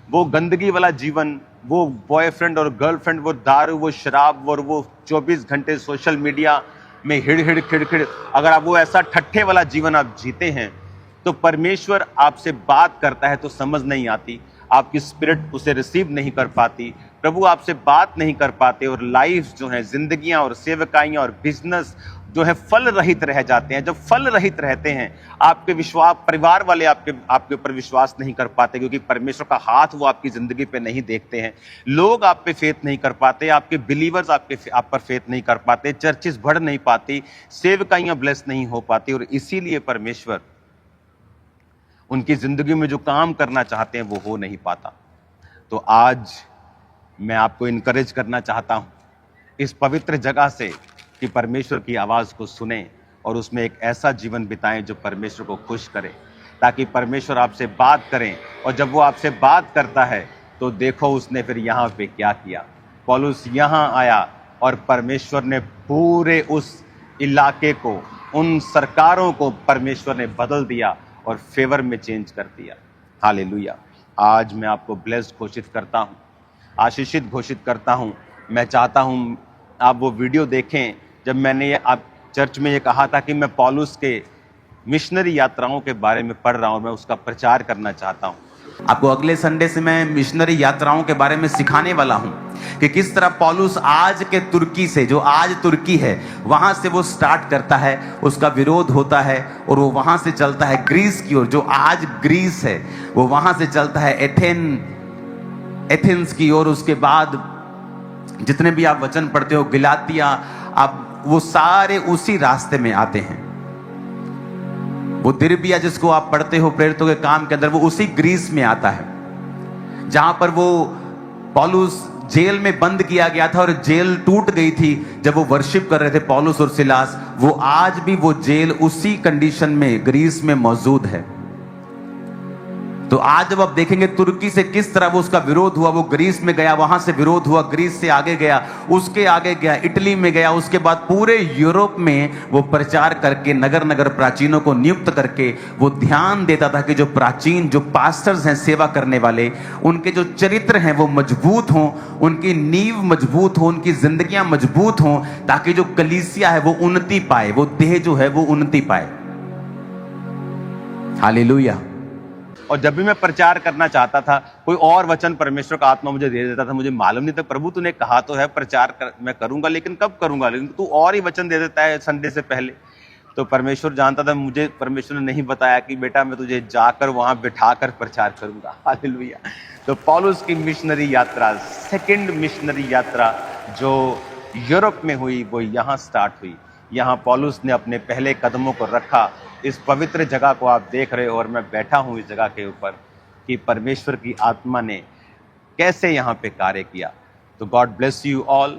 वो गंदगी वाला जीवन, वो बॉयफ्रेंड और गर्लफ्रेंड, वो दारू, वो शराब और वो 24 घंटे सोशल मीडिया में हिड़ खिड़खिड़, अगर आप वो ऐसा ठट्ठे वाला जीवन आप जीते हैं तो परमेश्वर आपसे बात करता है तो समझ नहीं आती, आपकी स्पिरिट उसे रिसीव नहीं कर पाती, प्रभु आपसे बात नहीं कर पाते, और लाइफ जो है, जिंदगियां और सेवकाइयां और बिजनेस जो है फल रहित रह जाते हैं। जब फल रहित रहते हैं, आपके विश्वास, परिवार वाले आपके ऊपर विश्वास नहीं कर पाते, क्योंकि परमेश्वर का हाथ वो आपकी जिंदगी पे नहीं देखते हैं। लोग आप पे फेथ नहीं कर पाते, आपके बिलीवर्स आप पर फेथ नहीं कर पाते, चर्चेस बढ़ नहीं पाती, सेवकाइयां ब्लेस नहीं हो पाती, और इसीलिए परमेश्वर उनकी जिंदगी में जो काम करना चाहते हैं वो हो नहीं पाता। तो आज मैं आपको इनकरेज करना चाहता हूं इस पवित्र जगह से कि परमेश्वर की आवाज को सुने और उसमें एक ऐसा जीवन बिताएं जो परमेश्वर को खुश करे, ताकि परमेश्वर आपसे बात करें। और जब वो आपसे बात करता है तो देखो उसने फिर यहाँ पे क्या किया। पौलुस यहाँ आया और परमेश्वर ने पूरे उस इलाके को, उन सरकारों को परमेश्वर ने बदल दिया और फेवर में चेंज कर दिया। हालेलुया। आज मैं आपको ब्लेस्ड घोषित करता हूँ, आशीषित घोषित करता हूँ। मैं चाहता हूँ आप वो वीडियो देखें जब मैंने ये आप चर्च में ये कहा था कि मैं पौलुस के मिशनरी यात्राओं के बारे में पढ़ रहा हूँ, मैं उसका प्रचार करना चाहता हूँ। आपको अगले संडे से मैं मिशनरी यात्राओं के बारे में सिखाने वाला हूं कि किस तरह पौलुस आज के तुर्की से, जो आज तुर्की है, वहां से वो स्टार्ट करता है, उसका विरोध होता है और वो वहां से चलता है ग्रीस की ओर, जो आज ग्रीस है, वो वहां से चलता है एथेंस की ओर। उसके बाद जितने भी आप वचन पढ़ते हो, गलातिया, आप वो सारे उसी रास्ते में आते हैं। वो दिरबिया जिसको आप पढ़ते हो प्रेरितों के काम के अंदर, वो उसी ग्रीस में आता है जहां पर वो पौलुस जेल में बंद किया गया था और जेल टूट गई थी जब वो वर्शिप कर रहे थे पौलुस और सिलास। वो आज भी वो जेल उसी कंडीशन में ग्रीस में मौजूद है। तो आज जब आप देखेंगे तुर्की से किस तरह वो उसका विरोध हुआ, वो ग्रीस में गया, वहां से विरोध हुआ, ग्रीस से आगे गया, उसके आगे गया, इटली में गया, उसके बाद पूरे यूरोप में वो प्रचार करके नगर नगर प्राचीनों को नियुक्त करके वो ध्यान देता था कि जो प्राचीन, जो पास्टर्स हैं, सेवा करने वाले, उनके जो चरित्र हैं वो मजबूत हों, उनकी नींव मजबूत हो, उनकी जिंदगियां मजबूत हों, ताकि जो कलीसिया है वो उन्नति पाए, वो देह जो है वो उन्नति पाए। हालेलुया। और जब भी मैं प्रचार करना चाहता था, कोई और वचन परमेश्वर का आत्मा मुझे दे देता था, मुझे मालूम नहीं था, प्रभु तूने कहा तो है मैं करूंगा, लेकिन कब करूंगा, लेकिन तू और ही वचन दे देता है संडे से पहले। तो परमेश्वर जानता था, मुझे परमेश्वर ने नहीं बताया कि बेटा मैं तुझे जाकर वहां बिठाकर प्रचार करूंगा। हालेलुया। तो पौलुस की मिशनरी यात्रा, सेकेंड मिशनरी यात्रा जो यूरोप में हुई, वो यहाँ स्टार्ट हुई। यहाँ पौलुस ने अपने पहले कदमों को रखा। इस पवित्र जगह को आप देख रहे हो और मैं बैठा हूँ इस जगह के ऊपर कि परमेश्वर की आत्मा ने कैसे यहाँ पे कार्य किया। तो God bless you all.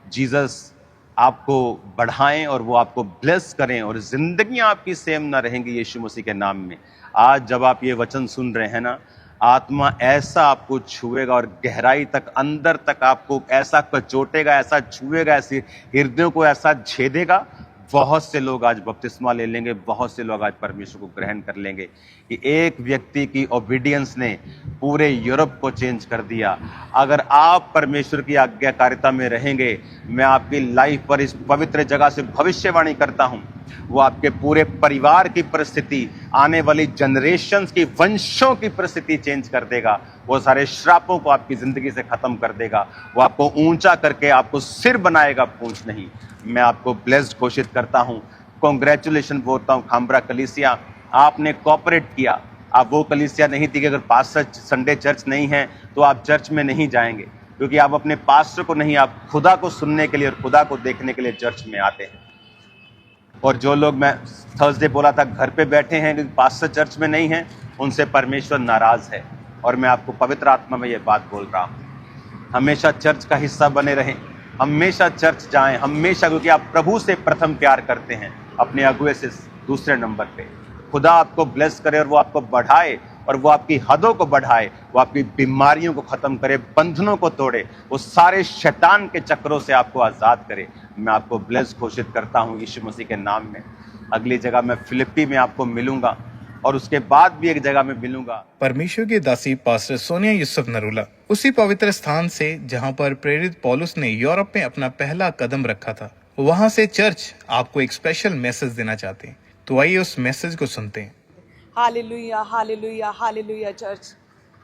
Jesus आपको बढ़ाएं और वो आपको ब्लेस करें और जिंदगियां आपकी सेम ना रहेंगी यीशु मसीह के नाम में। आज जब आप ये वचन सुन रहे हैं ना, आत्मा ऐसा आपको छुएगा और गहराई तक, अंदर तक आपको ऐसा कचोटेगा, ऐसा छुएगा, ऐसे हृदयों को ऐसा छेदेगा। बहुत से लोग आज बपतिस्मा ले लेंगे, बहुत से लोग आज परमेश्वर को ग्रहण कर लेंगे कि एक व्यक्ति की ओबीडियंस ने पूरे यूरोप को चेंज कर दिया। अगर आप परमेश्वर की आज्ञाकारिता में रहेंगे, मैं आपकी लाइफ पर इस पवित्र जगह से भविष्यवाणी करता हूं, वो आपके पूरे परिवार की परिस्थिति, आने वाली जनरेशंस की, वंशों की परिस्थिति चेंज कर देगा। वो सारे श्रापों को आपकी जिंदगी से खत्म कर देगा। वो आपको ऊंचा करके आपको सिर बनाएगा, पूंछ नहीं। मैं आपको ब्लेस्ड घोषित करता हूं। कॉन्ग्रेचुलेशन बोलता हूं खामबरा कलीसिया, आपने कोऑपरेट किया। आप वो कलीसिया नहीं थी कि अगर पास्टर संडे चर्च नहीं है तो आप चर्च में नहीं जाएंगे, क्योंकि आप अपने पास्टर को नहीं, आप खुदा को सुनने के लिए और खुदा को देखने के लिए चर्च में आते हैं। और जो लोग, मैं थर्सडे बोला था, घर पे बैठे हैं क्योंकि पास्टर चर्च में नहीं है, उनसे परमेश्वर नाराज है। और मैं आपको पवित्र आत्मा में ये बात बोल रहा हूँ, हमेशा चर्च का हिस्सा बने रहें, हमेशा चर्च जाएं, हमेशा, क्योंकि आप प्रभु से प्रथम प्यार करते हैं, अपने अगुए से दूसरे नंबर पे। खुदा आपको ब्लेस करे और वो आपको बढ़ाए और वो आपकी हदों को बढ़ाए, वो आपकी बीमारियों को खत्म करे, बंधनों को तोड़े, वो सारे शैतान के चक्रों से आपको आजाद करे। मैं आपको ब्लेस घोषित करता हूँ यीशु मसीह के नाम में। अगली जगह मैं फिलिप्पी में आपको मिलूंगा और उसके बाद भी एक जगह में मिलूंगा। परमेश्वर की दासी पास्टर सोनिया यूसुफ नरूला उसी पवित्र स्थान से जहां पर प्रेरित पौलुस ने यूरोप में अपना पहला कदम रखा था, वहां से चर्च आपको एक स्पेशल मैसेज देना चाहते हैं। तो आइए उस मैसेज को सुनते हैं। Hallelujah, hallelujah, hallelujah. चर्च,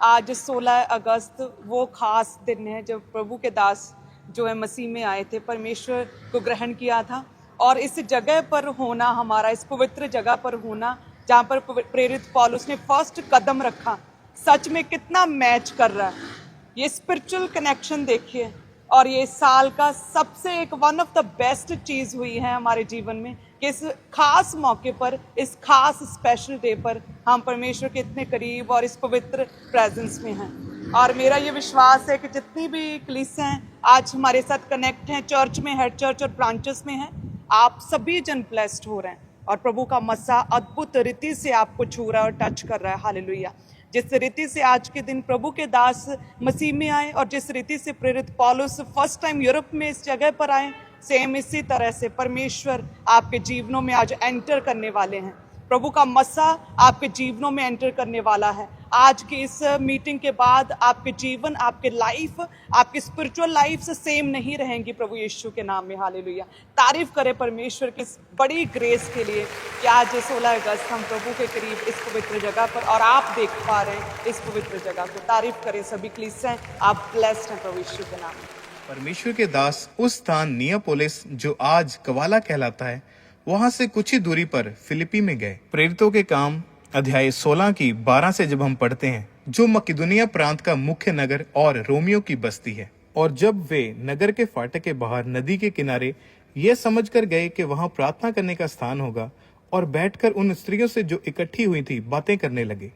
आज 16 अगस्त वो खास दिन है जब प्रभु के दास जो है मसीह में आए थे, परमेश्वर को ग्रहण किया था। और इस जगह पर होना, हमारा इस पवित्र जगह पर होना जहाँ पर प्रेरित पौलुस ने फर्स्ट कदम रखा, सच में कितना मैच कर रहा है। ये स्पिरिचुअल कनेक्शन देखिए। और ये साल का सबसे एक वन ऑफ द बेस्ट चीज़ हुई है हमारे जीवन में कि इस खास मौके पर, इस खास स्पेशल डे पर हम परमेश्वर के इतने करीब और इस पवित्र प्रेजेंस में हैं। और मेरा ये विश्वास है कि जितनी भी कलीसियां हैं आज हमारे साथ कनेक्ट हैं, चर्च में, हेड चर्च और ब्रांचेस में हैं, आप सभी जन ब्लेस्ड हो रहे हैं और प्रभु का मसा अद्भुत रीति से आपको छू रहा है और टच कर रहा है। हालेलुया। जिस रीति से आज के दिन प्रभु के दास मसीह में आए और जिस रीति से प्रेरित पौलुस फर्स्ट टाइम यूरोप में इस जगह पर आए, सेम इसी तरह से परमेश्वर आपके जीवनों में आज एंटर करने वाले हैं। प्रभु का मसा आपके जीवनों में एंटर करने वाला है। आज की इस मीटिंग के बाद आपके जीवन, आपके लाइफ, आपकी स्पिरिचुअल लाइफ से सेम नहीं रहेंगी प्रभु यीशु के नाम में। हालेलुया। तारीफ करें परमेश्वर की इस बड़ी ग्रेस के लिए कि आज 16 अगस्त हम प्रभु के करीब इस पवित्र जगह पर और आप देख पा रहे हैं इस पवित्र जगह को। तारीफ करें सभी कलीसियाएं, आप ब्लेस्ड हैं प्रभु यीशु के नाम में। परमेश्वर के दास उस स्थान नियापोलिस जो आज कवाला कहलाता है, वहां से कुछ ही दूरी पर फिलिपी में गए। प्रेरितों के काम अध्याय 16 की 12 से जब हम पढ़ते हैं, जो मकिदुनिया प्रांत का मुख्य नगर और रोमियो की बस्ती है, और जब वे नगर के फाटक के बाहर नदी के किनारे ये समझकर गए कि वहां प्रार्थना करने का स्थान होगा, और बैठकर उन स्त्रियों से जो इकट्ठी हुई थी बातें करने लगे।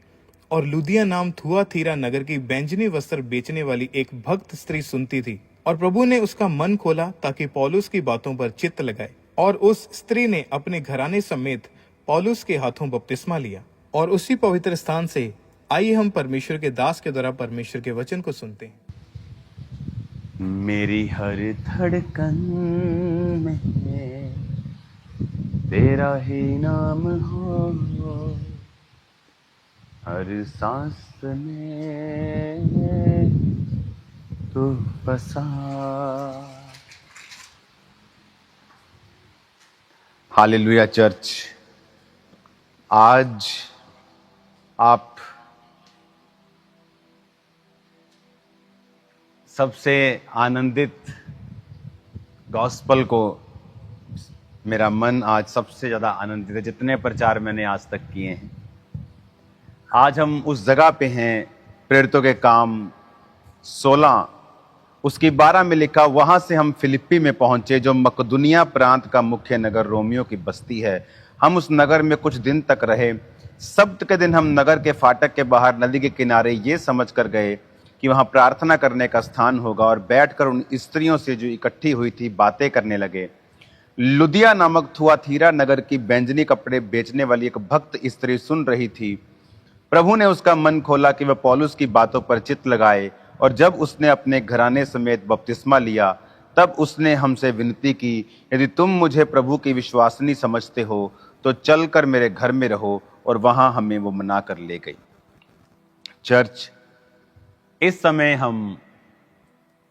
और लुदिया नाम थुआतीरा नगर की बैंजनी वस्त्र बेचने वाली एक भक्त स्त्री सुनती थी, और प्रभु ने उसका मन खोला ताकि पौलुस की बातों पर चित्त लगाए, और उस स्त्री ने अपने घराने समेत पौलुस के हाथों बपतिस्मा लिया। और उसी पवित्र स्थान से आइए हम परमेश्वर के दास के द्वारा परमेश्वर के वचन को सुनते हैं। मेरी हर धड़कन में तेरा ही नाम हो, हर सांस में तू बसा। हालेलुया चर्च, आज आप सबसे आनंदित गॉस्पल को, मेरा मन आज सबसे ज़्यादा आनंदित है जितने प्रचार मैंने आज तक किए हैं। आज हम उस जगह पे हैं, प्रेरितों के काम 16 उसकी 12 में लिखा, वहां से हम फिलिप्पी में पहुंचे जो मकदुनिया प्रांत का मुख्य नगर रोमियो की बस्ती है। हम उस नगर में कुछ दिन तक रहे। सब्त के दिन हम नगर के फाटक के बाहर नदी के किनारे ये समझ कर गए कि वहां प्रार्थना करने का स्थान होगा, और बैठकर उन स्त्रियों से जो इकट्ठी हुई थी बातें करने लगे। लुदिया नामक थुआतीरा नगर की बैंजनी कपड़े बेचने वाली एक भक्त स्त्री सुन रही थी। प्रभु ने उसका मन खोला कि वह पौलुस की बातों पर चित्त लगाए, और जब उसने अपने घराने समेत बपतिस्मा लिया, तब उसने हमसे विनती की, यदि तुम मुझे प्रभु की विश्वासनी समझते हो तो चलकर मेरे घर में रहो, और वहां हमें वो मना कर ले गई। चर्च, इस समय हम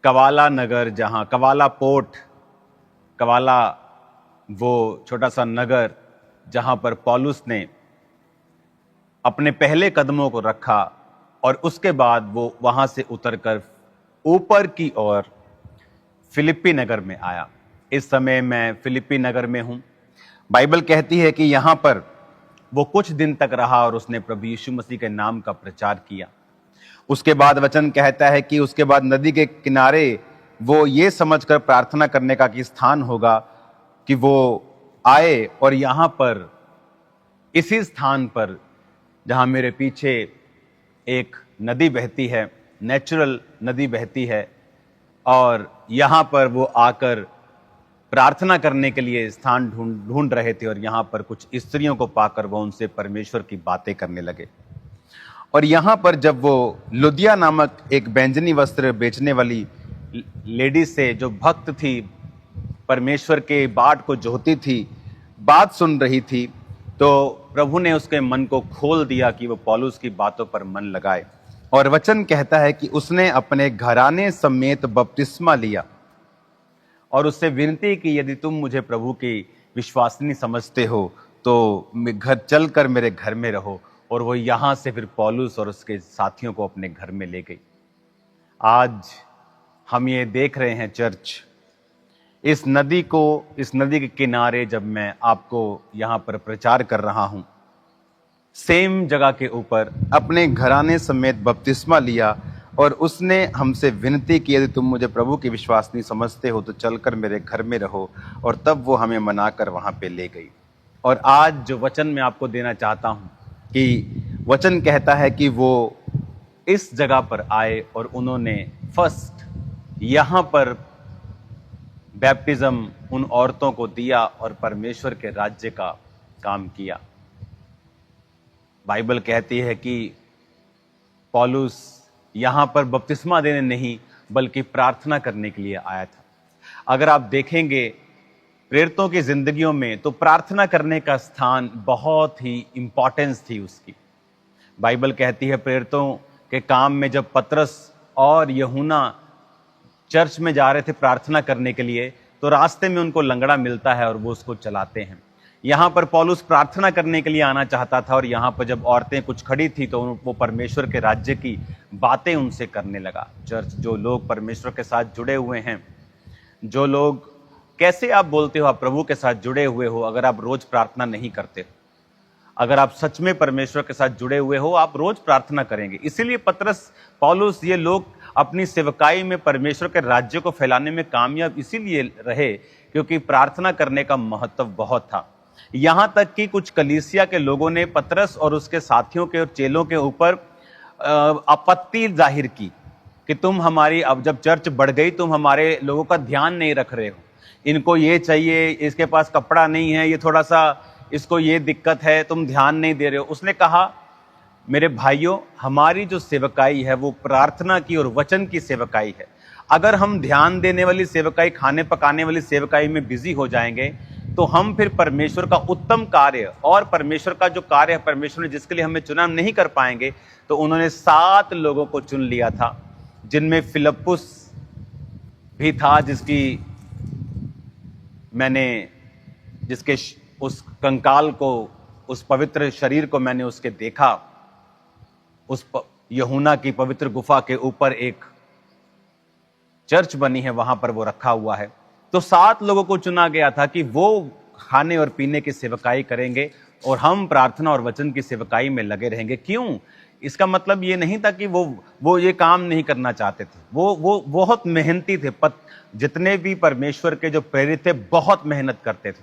कवाला नगर, जहां कवाला पोर्ट, कवाला वो छोटा सा नगर जहां पर पौलुस ने अपने पहले कदमों को रखा, और उसके बाद वो वहां से उतरकर ऊपर की ओर फिलिप्पी नगर में आया। इस समय मैं फिलिप्पी नगर में हूं। बाइबल कहती है कि यहां पर वो कुछ दिन तक रहा और उसने प्रभु यीशु मसीह के नाम का प्रचार किया। उसके बाद वचन कहता है कि उसके बाद नदी के किनारे वो ये समझकर प्रार्थना करने का कि स्थान होगा कि वो आए, और यहां पर इसी स्थान पर जहां मेरे पीछे एक नदी बहती है, नेचुरल नदी बहती है, और यहां पर वो आकर प्रार्थना करने के लिए स्थान ढूंढ रहे थे, और यहां पर कुछ स्त्रियों को पाकर वो उनसे परमेश्वर की बातें करने लगे। और यहां पर जब वो लुदिया नामक एक बैंजनी वस्त्र बेचने वाली लेडी से, जो भक्त थी, परमेश्वर के बाट को जोहती थी, बात सुन रही थी, तो प्रभु ने उसके मन को खोल दिया कि वो पौलुस की बातों पर मन लगाए। और वचन कहता है कि उसने अपने घराने समेत बपतिस्मा लिया, और उससे विनती की, यदि तुम मुझे प्रभु की विश्वासनी समझते हो तो घर चलकर मेरे घर में रहो। और वो यहां से फिर पौलुस और उसके साथियों को अपने घर में ले गई। आज हम ये देख रहे हैं चर्च, इस नदी के किनारे जब मैं आपको यहां पर प्रचार कर रहा हूं, सेम जगह के ऊपर अपने घराने समेत बपतिस्मा लिया, और उसने हमसे विनती की, यदि तुम मुझे प्रभु की विश्वासनी समझते हो तो चलकर मेरे घर में रहो। और तब वो हमें मनाकर वहां पे ले गई। और आज जो वचन मैं आपको देना चाहता हूं कि वचन कहता है कि वो इस जगह पर आए और उन्होंने फर्स्ट यहां पर बैप्टिज्म उन औरतों को दिया और परमेश्वर के राज्य का काम किया। बाइबल कहती है कि पौलुस यहां पर बपतिस्मा देने नहीं बल्कि प्रार्थना करने के लिए आया था। अगर आप देखेंगे प्रेरितों की जिंदगियों में तो प्रार्थना करने का स्थान बहुत ही इंपॉर्टेंस थी उसकी। बाइबल कहती है प्रेरितों के काम में जब पतरस और यूहन्ना चर्च में जा रहे थे प्रार्थना करने के लिए, तो रास्ते में उनको लंगड़ा मिलता है और वो उसको चलाते हैं। यहाँ पर पौलुस प्रार्थना करने के लिए आना चाहता था और यहाँ पर जब औरतें कुछ खड़ी थी तो वो परमेश्वर के राज्य की बातें उनसे करने लगा। चर्च, जो लोग परमेश्वर के साथ जुड़े हुए हैं, जो लोग, कैसे आप बोलते हो आप प्रभु के साथ जुड़े हुए हो अगर आप रोज प्रार्थना नहीं करते? अगर आप सच में परमेश्वर के साथ जुड़े हुए हो, आप रोज प्रार्थना करेंगे। इसीलिए पतरस, पौलुस, ये लोग अपनी सेवकाई में परमेश्वर के राज्य को फैलाने में कामयाब इसीलिए रहे क्योंकि प्रार्थना करने का महत्व बहुत था। यहां तक कि कुछ कलीसिया के लोगों ने पतरस और उसके साथियों के और चेलों के ऊपर आपत्ति जाहिर की कि तुम हमारी, अब जब चर्च बढ़ गई, तुम हमारे लोगों का ध्यान नहीं रख रहे हो, इनको ये चाहिए, इसके पास कपड़ा नहीं है, ये थोड़ा सा, इसको ये दिक्कत है, तुम ध्यान नहीं दे रहे हो। उसने कहा, मेरे भाइयों, हमारी जो सेवकाई है वो प्रार्थना की और वचन की सेवकाई है। अगर हम ध्यान देने वाली सेवकाई, खाने पकाने वाली सेवकाई में बिजी हो जाएंगे तो हम फिर परमेश्वर का उत्तम कार्य और परमेश्वर का जो कार्य है परमेश्वर ने जिसके लिए हमें चुना नहीं कर पाएंगे। तो उन्होंने 7 लोगों को चुन लिया था, जिनमें फिलिप्पुस भी था, जिसके उस कंकाल को, उस पवित्र शरीर को मैंने उसके देखा। उस यूहन्ना की पवित्र गुफा के ऊपर एक चर्च बनी है, वहां पर वो रखा हुआ है। तो 7 लोगों को चुना गया था कि वो खाने और पीने की सेवकाई करेंगे और हम प्रार्थना और वचन की सेवकाई में लगे रहेंगे। क्यों? इसका मतलब ये नहीं था कि वो ये काम नहीं करना चाहते थे। वो बहुत मेहनती थे। जितने भी परमेश्वर के जो प्रेरित थे बहुत मेहनत करते थे,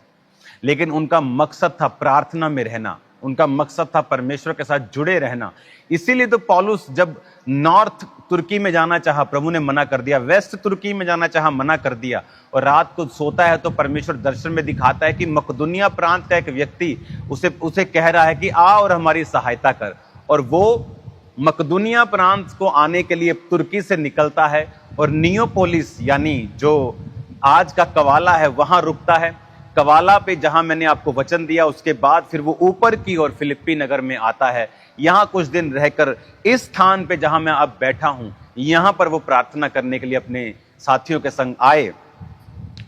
लेकिन उनका मकसद था प्रार्थना में रहना, उनका मकसद था परमेश्वर के साथ जुड़े रहना। इसीलिए तो पौलुस जब नॉर्थ तुर्की में जाना चाहा, प्रभु ने मना कर दिया, वेस्ट तुर्की में जाना चाहा, मना कर दिया, और रात को सोता है तो परमेश्वर दर्शन में दिखाता है कि मकदूनिया प्रांत का एक व्यक्ति उसे कह रहा है कि आ और हमारी सहायता कर। और वो मकदूनिया प्रांत को आने के लिए तुर्की से निकलता है और नियोपोलिस, यानी जो आज का कवाला है, वहां रुकता है। कवाला पे जहां मैंने आपको वचन दिया, उसके बाद फिर वो ऊपर की ओर फिलिप्पी नगर में आता है। यहां कुछ दिन रहकर इस स्थान पे जहां मैं अब बैठा हूं, यहां पर वो प्रार्थना करने के लिए अपने साथियों के संग आए।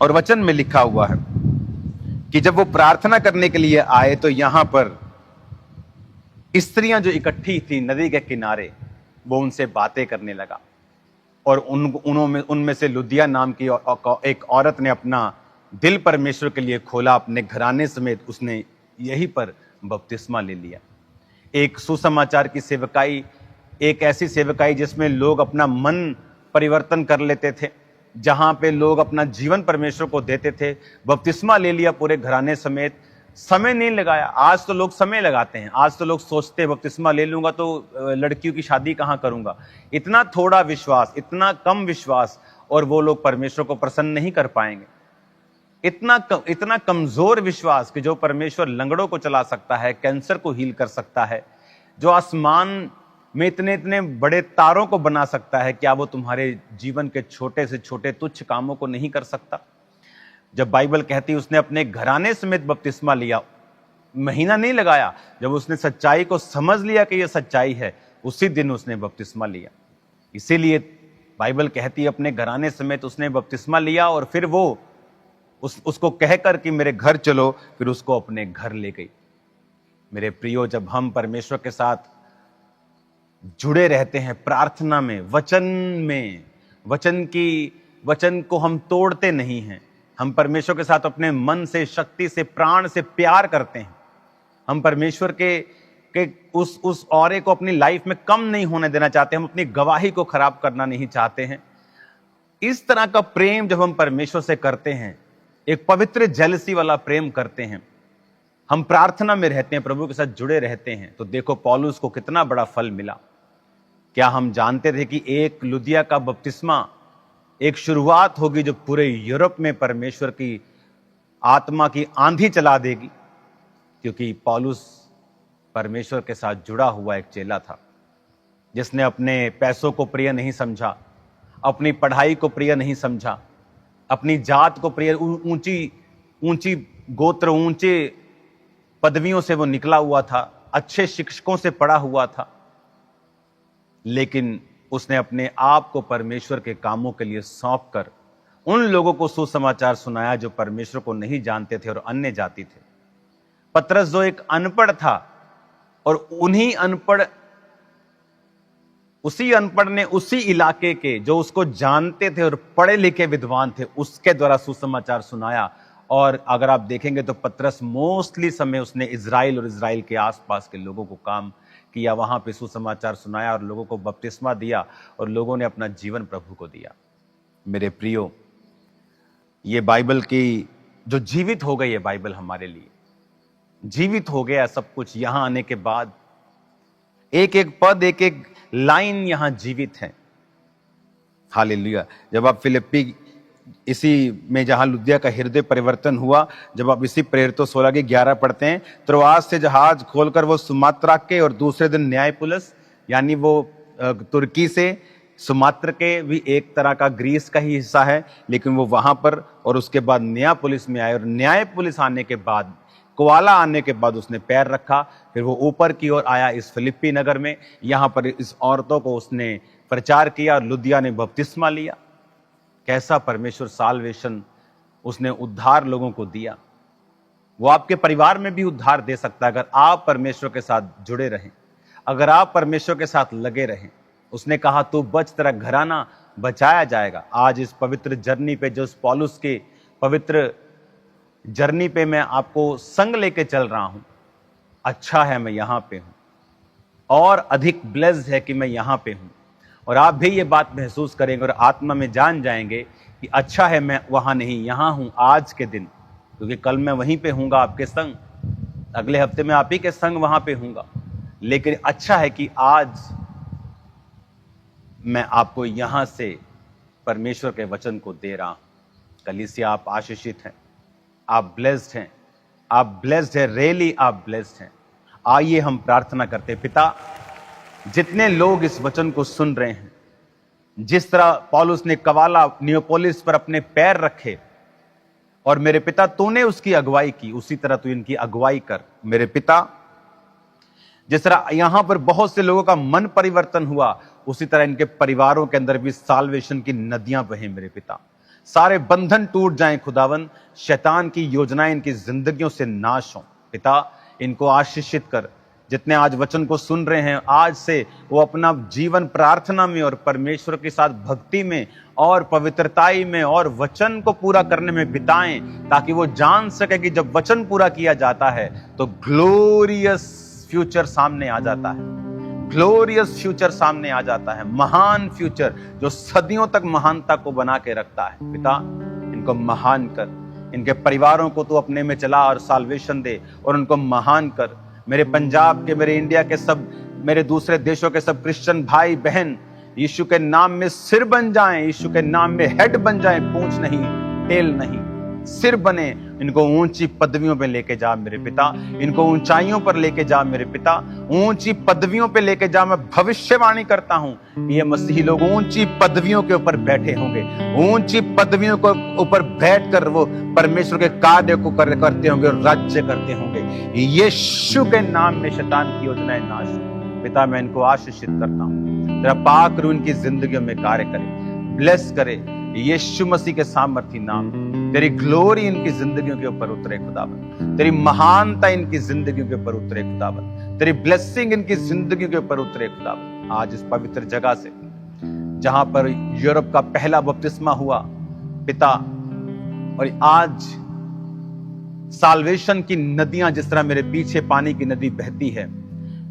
और वचन में लिखा हुआ है कि जब वो प्रार्थना करने के लिए आए तो यहां पर स्त्रियां जो इकट्ठी थी नदी के किनारे, वो उनसे बातें करने लगा। और उनमें से लुदिया नाम की एक औरत ने अपना दिल परमेश्वर के लिए खोला, अपने घराने समेत उसने यहीं पर बपतिस्मा ले लिया। एक सुसमाचार की सेवकाई, एक ऐसी सेवकाई जिसमें लोग अपना मन परिवर्तन कर लेते थे, जहां पे लोग अपना जीवन परमेश्वर को देते थे। बपतिस्मा ले लिया पूरे घराने समेत, समय नहीं लगाया। आज तो लोग समय लगाते हैं, आज तो लोग सोचते हैं बपतिस्मा ले लूंगा तो लड़कियों की शादी कहां करूंगा। इतना थोड़ा विश्वास, इतना कम विश्वास, और वो लोग परमेश्वर को प्रसन्न नहीं कर पाएंगे। इतना कमजोर विश्वास कि जो परमेश्वर लंगड़ों को चला सकता है, कैंसर को हील कर सकता है, जो आसमान में इतने बड़े तारों को बना सकता है, क्या वो तुम्हारे जीवन के छोटे से छोटे तुच्छ कामों को नहीं कर सकता? जब बाइबल कहती है उसने अपने घराने समेत बपतिस्मा लिया, महीना नहीं लगाया, जब उसने सच्चाई को समझ लिया कि यह सच्चाई है, उसी दिन उसने बपतिस्मा लिया। इसीलिए बाइबल कहती है अपने घराने समेत उसने बपतिस्मा लिया, और फिर वो उसको कहकर कि मेरे घर चलो, फिर उसको अपने घर ले गई। मेरे प्रियो, जब हम परमेश्वर के साथ जुड़े रहते हैं प्रार्थना में, वचन को हम तोड़ते नहीं हैं, हम परमेश्वर के साथ अपने मन से, शक्ति से, प्राण से प्यार करते हैं, हम परमेश्वर के उस औरे को अपनी लाइफ में कम नहीं होने देना चाहते, हम अपनी गवाही को खराब करना नहीं चाहते हैं। इस तरह का प्रेम जब हम परमेश्वर से करते हैं, एक पवित्र जेलसी वाला प्रेम करते हैं, हम प्रार्थना में रहते हैं, प्रभु के साथ जुड़े रहते हैं, तो देखो पौलुस को कितना बड़ा फल मिला। क्या हम जानते थे कि एक लुदिया का बपतिस्मा एक शुरुआत होगी जो पूरे यूरोप में परमेश्वर की आत्मा की आंधी चला देगी? क्योंकि पौलुस परमेश्वर के साथ जुड़ा हुआ एक चेला था, जिसने अपने पैसों को प्रिय नहीं समझा, अपनी पढ़ाई को प्रिय नहीं समझा, अपनी जात को प्रिय, ऊंची गोत्र, ऊंचे पदवियों से वो निकला हुआ था, अच्छे शिक्षकों से पढ़ा हुआ था, लेकिन उसने अपने आप को परमेश्वर के कामों के लिए सौंपकर उन लोगों को सुसमाचार सुनाया जो परमेश्वर को नहीं जानते थे और अन्य जाति थे। पतरस जो एक अनपढ़ था और उसी अनपढ़ ने उसी इलाके के जो उसको जानते थे और पढ़े लिखे विद्वान थे उसके द्वारा सुसमाचार सुनाया। और अगर आप देखेंगे तो पतरस मोस्टली समय उसने इजराइल और इजराइल के आसपास के लोगों को काम किया, वहां पे सुसमाचार सुनाया और लोगों को बपतिस्मा दिया और लोगों ने अपना जीवन प्रभु को दिया। मेरे प्रियो, ये बाइबल की जो जीवित हो गई है, बाइबल हमारे लिए जीवित हो गया सब कुछ। यहां आने के बाद एक एक पद, एक एक लाइन यहां जीवित है। हालेलुया। जब आप फिलिप्पी इसी में जहां लुदिया का हृदय परिवर्तन हुआ, जब आप इसी प्रेरितों 16 के 11 पढ़ते हैं, त्रोआस से जहाज खोलकर वो सुमात्रा के और दूसरे दिन न्यायपुलिस, यानी वो तुर्की से सुमात्र के भी एक तरह का ग्रीस का ही हिस्सा है, लेकिन वो वहां पर और उसके बाद न्यायपुलिस में आए और न्यायपुलिस आने के बाद, कुआला आने के बाद उसने पैर रखा। फिर वो ऊपर की ओर आया इस फिलिप्पी नगर में, यहां पर इस औरतों को उसने प्रचार किया और लुदिया ने बपतिस्मा लिया। कैसा परमेश्वर साल्वेशन, उसने उद्धार लोगों को दिया। वो आपके परिवार में भी उद्धार दे सकता है अगर आप परमेश्वर के साथ जुड़े रहें, अगर आप परमेश्वर के साथ लगे रहें। उसने कहा तू बच, तेरा घराना बचाया जाएगा। आज इस पवित्र जर्नी पे, जो इस पौलुस के पवित्र जर्नी पे मैं आपको संग लेके चल रहा हूं, अच्छा है मैं यहां पे हूं और अधिक ब्लेस्ड है कि मैं यहां पे हूं। और आप भी ये बात महसूस करेंगे और आत्मा में जान जाएंगे कि अच्छा है मैं वहां नहीं, यहां हूं आज के दिन, क्योंकि कल मैं वहीं पे हूंगा आपके संग, अगले हफ्ते में आप ही के संग वहां पे हूंगा। लेकिन अच्छा है कि आज मैं आपको यहां से परमेश्वर के वचन को दे रहा हूं। कलीसिया, आप आशीषित हैं, आप ब्लेस्ड हैं, आप ब्लेस्ड हैं, रियली आप ब्लेस्ड हैं। आइए हम प्रार्थना करते हैं। पिता, जितने लोग इस वचन को सुन रहे हैं, जिस तरह पौलुस ने कवाला नियोपोलिस पर अपने पैर रखे और मेरे पिता तूने उसकी अगुवाई की, उसी तरह तू इनकी अगुवाई कर। मेरे पिता, जिस तरह यहां पर बहुत से लोगों का मन परिवर्तन हुआ, उसी तरह इनके परिवारों के अंदर भी साल्वेशन की नदियां बहें। मेरे पिता, सारे बंधन टूट जाएं खुदावन, शैतान की योजनाएं इनकी जिंदगियों से नाश हों। पिता, इनको आशीषित कर। जितने आज वचन को सुन रहे हैं, आज से वो अपना जीवन प्रार्थना में और परमेश्वर के साथ भक्ति में और पवित्रताई में और वचन को पूरा करने में बिताएं, ताकि वो जान सके कि जब वचन पूरा किया जाता है तो ग्लोरियस फ्यूचर सामने आ जाता है, ग्लोरियस फ्यूचर सामने आ जाता है, महान फ्यूचर जो सदियों तक महानता को बना के रखता है। पिता, इनको महान कर, इनके परिवारों को तू अपने में चला और साल्वेशन दे और उनको महान कर। मेरे पंजाब के, मेरे इंडिया के सब, मेरे दूसरे देशों के सब क्रिश्चियन भाई बहन यीशु के नाम में सिर बन जाएं, यीशु के नाम में हेड बन जाएं, पूंछ नहीं, टेल नहीं, सिर बने। इनको ऊंची पदवियों पे लेके जा मेरे पिता, इनको ऊंचाइयों पर लेके जा मेरे पिता, ऊंची पदवियों पे लेके जा। मैं भविष्यवाणी करता हूं, ये मसीही लोग ऊंची पदवियों के ऊपर बैठे होंगे, ऊंची पदवियों के ऊपर बैठकर वो परमेश्वर के कार्य को करते होंगे और राज्य करते होंगे। यीशु के नाम में शैतान की योजनाएं नाश हो। पिता, मैं इनको आशीषित करता हूं, तेरा पाक रूह इनकी जिंदगियों में कार्य करे, ब्लेस करे। यीशु मसीह के सामर्थी नाम, तेरी ग्लोरी इनकी जिंदगियों के ऊपर उतरे खुदावन, तेरी महानता इनकी जिंदगियों के ऊपर उतरे खुदावन, तेरी ब्लेसिंग इनकी जिंदगियों के ऊपर उतरे खुदावन। आज इस पवित्र जगह से, जहां पर यूरोप का पहला बपतिस्मा हुआ पिता, और आज साल्वेशन की नदियां जिस तरह मेरे पीछे पानी की नदी बहती है,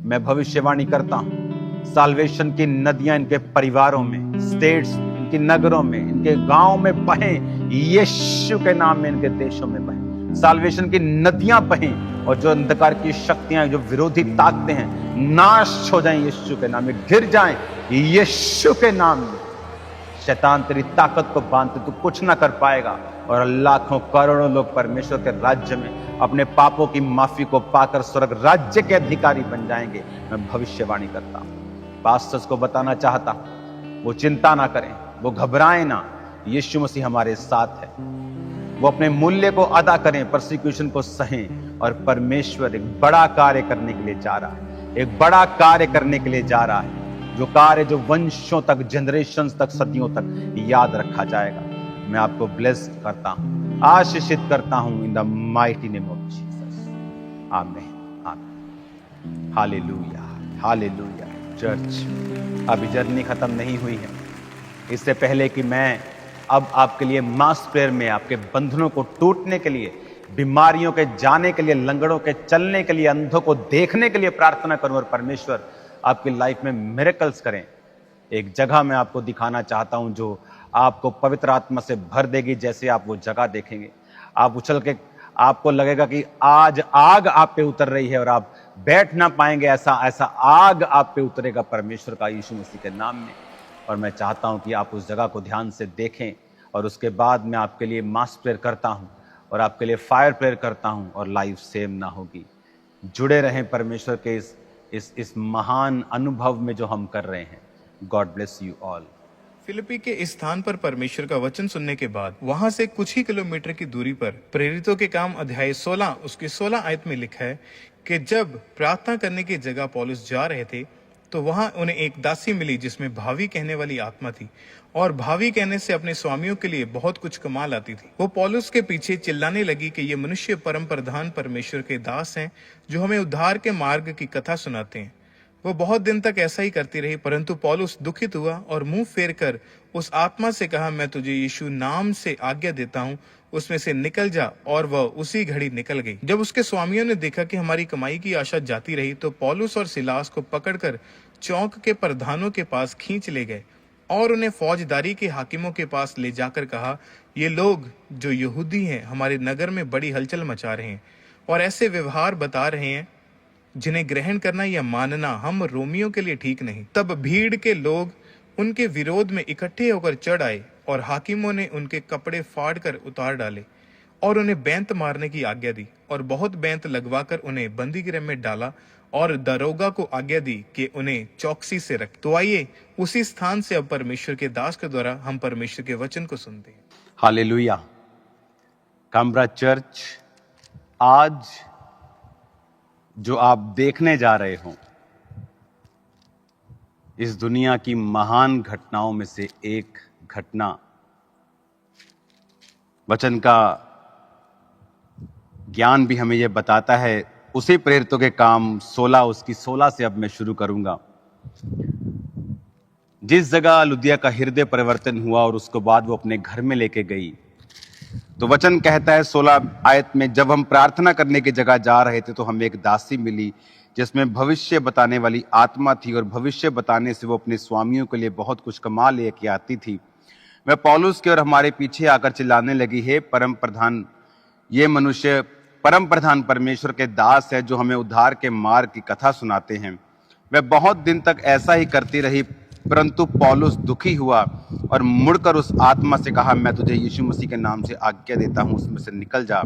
मैं भविष्यवाणी करता हूं साल्वेशन की नदियां इनके परिवारों में, स्टेट्स, इनके नगरों में, इनके गांव में बहें, यीशु के नाम में इनके देशों में बहें, साल्वेशन की नदियां बहें और जो अंधकार की शक्तियां, जो विरोधी ताकतें हैं, नाश हो जाएं यीशु के नाम में, गिर जाएं यीशु के नाम में। शैतान तेरी ताकत को बांधते तू कुछ ना कर पाएगा और लाखों करोड़ों लोग परमेश्वर के राज्य में अपने पापों की माफी को पाकर स्वर्ग राज्य के अधिकारी बन जाएंगे। मैं भविष्यवाणी करता हूं, पास्टर्स को बताना चाहता हूं, वो चिंता ना करें, वो घबराएं ना, यीशु मसीह हमारे साथ है। वो अपने मूल्य को अदा करें, परसिक्यूशन को सहें और परमेश्वर एक बड़ा कार्य करने के लिए जा रहा है, एक बड़ा कार्य करने के लिए जा रहा है। जो कार्य जो वंशों तक, जनरेशंस तक, सदियों तक याद रखा जाएगा। मैं आपको ब्लेस करता हूं, आशीषित करता हूं in the mighty name of Jesus. आमीन, आमीन, हालेलुया, हालेलुया। चर्च, अभी जर्नी खत्म नहीं हुई है। इससे पहले कि मैं अब आपके लिए मास प्रेयर में आपके बंधनों को टूटने के लिए, बीमारियों के जाने के लिए, लंगड़ों के चलने के लिए, अंधों को देखने के लिए प्रार्थना करूं और परमेश्वर आपकी लाइफ में मिरेकल्स करें, एक जगह मैं आपको दिखाना चाहता हूं जो आपको पवित्र आत्मा से भर देगी। जैसे आप वो जगह देखेंगे, आप उछल के, आपको लगेगा कि आज आग आप पे उतर रही है और आप बैठ ना पाएंगे। ऐसा ऐसा आग आप पे उतरेगा परमेश्वर का, यीशु मसीह के नाम में। और मैं चाहता हूं कि आप उस जगह को ध्यान से देखें और उसके बाद मैं आपके लिए मास प्रेयर करता हूं और आपके लिए फायर प्रेयर करता हूं और लाइफ सेम ना होगी। जुड़े रहें परमेश्वर के इस महान अनुभव में जो हम कर रहे हैं। God bless you all. फिलिपी के इस स्थान पर परमेश्वर का वचन सुनने के बाद वहां से कुछ ही किलोमीटर की दूरी पर प्रेरितों के काम अध्याय 16 उसकी 16 आयत में लिखा है कि जब प्रार्थना करने की जगह पौलुस जा रहे थे तो वहां उन्हें एक दासी मिली जिसमें भावी कहने वाली आत्मा थी और भावी कहने से अपने स्वामियों के लिए बहुत कुछ कमा लाती थी। वो पौलुस के पीछे चिल्लाने लगी कि ये मनुष्य परम प्रधान परमेश्वर के दास हैं जो हमें उद्धार के मार्ग की कथा सुनाते हैं। वो बहुत दिन तक ऐसा ही करती रही, परंतु पौलुस दुखित हुआ और मुंह फेर कर उस आत्मा से कहा, मैं तुझे यीशु नाम से आज्ञा देता हूँ, उसमें से निकल जा। और वह उसी घड़ी निकल गई। जब उसके स्वामियों ने देखा कि हमारी कमाई की आशा जाती रही तो पौलुस और सिलास को पकड़कर चौक के प्रधानों के पास खींच ले गए और उन्हें फौजदारी के हाकिमों के पास ले जाकर कहा, ये लोग जो यहूदी हैं हमारे नगर में बड़ी हलचल मचा रहे हैं और ऐसे व्यवहार बता रहे हैं जिन्हें ग्रहण करना या मानना हम रोमियों के लिए ठीक नहीं। तब भीड़ के लोग उनके विरोध में इकट्ठे होकर चढ़ आए और हाकिमों ने उनके कपड़े फाड़ कर उतार डाले और उन्हें बैंत मारने की आज्ञा दी और बहुत बैंत लगवाकर उन्हें बंदी गृह में डाला और दरोगा को आज्ञा दी कि उन्हें चौकसी से रख। तो आइए उसी स्थान से अब परमेश्वर के दास के द्वारा हम परमेश्वर के वचन को सुनते हैं। हालेलुया। काम्ब्रा चर्च, आज जो आप देखने जा रहे हो इस दुनिया की महान घटनाओं में से एक घटना, वचन का ज्ञान भी हमें यह बताता है। उसी प्रेरितों के काम 16 उसकी 16 से अब मैं शुरू करूंगा। जिस जगह लुदिया का हृदय परिवर्तन हुआ और उसके बाद वो अपने घर में लेके गई, तो वचन कहता है 16 आयत में, जब हम प्रार्थना करने की जगह जा रहे थे तो हमें एक दासी मिली जिसमें भविष्य बताने वाली आत्मा थी और भविष्य बताने से वो अपने स्वामियों के लिए बहुत कुछ कमा लेके आती थी। वह पौलुस के और हमारे पीछे आकर चिल्लाने लगी, हे परम प्रधान, ये मनुष्य परम प्रधान परमेश्वर के दास है जो हमें उद्धार के मार्ग की कथा सुनाते हैं। वह बहुत दिन तक ऐसा ही करती रही, परंतु पौलुस दुखी हुआ और मुड़कर उस आत्मा से कहा, मैं तुझे यीशु मसीह के नाम से आज्ञा देता हूं, उसमें से निकल जा।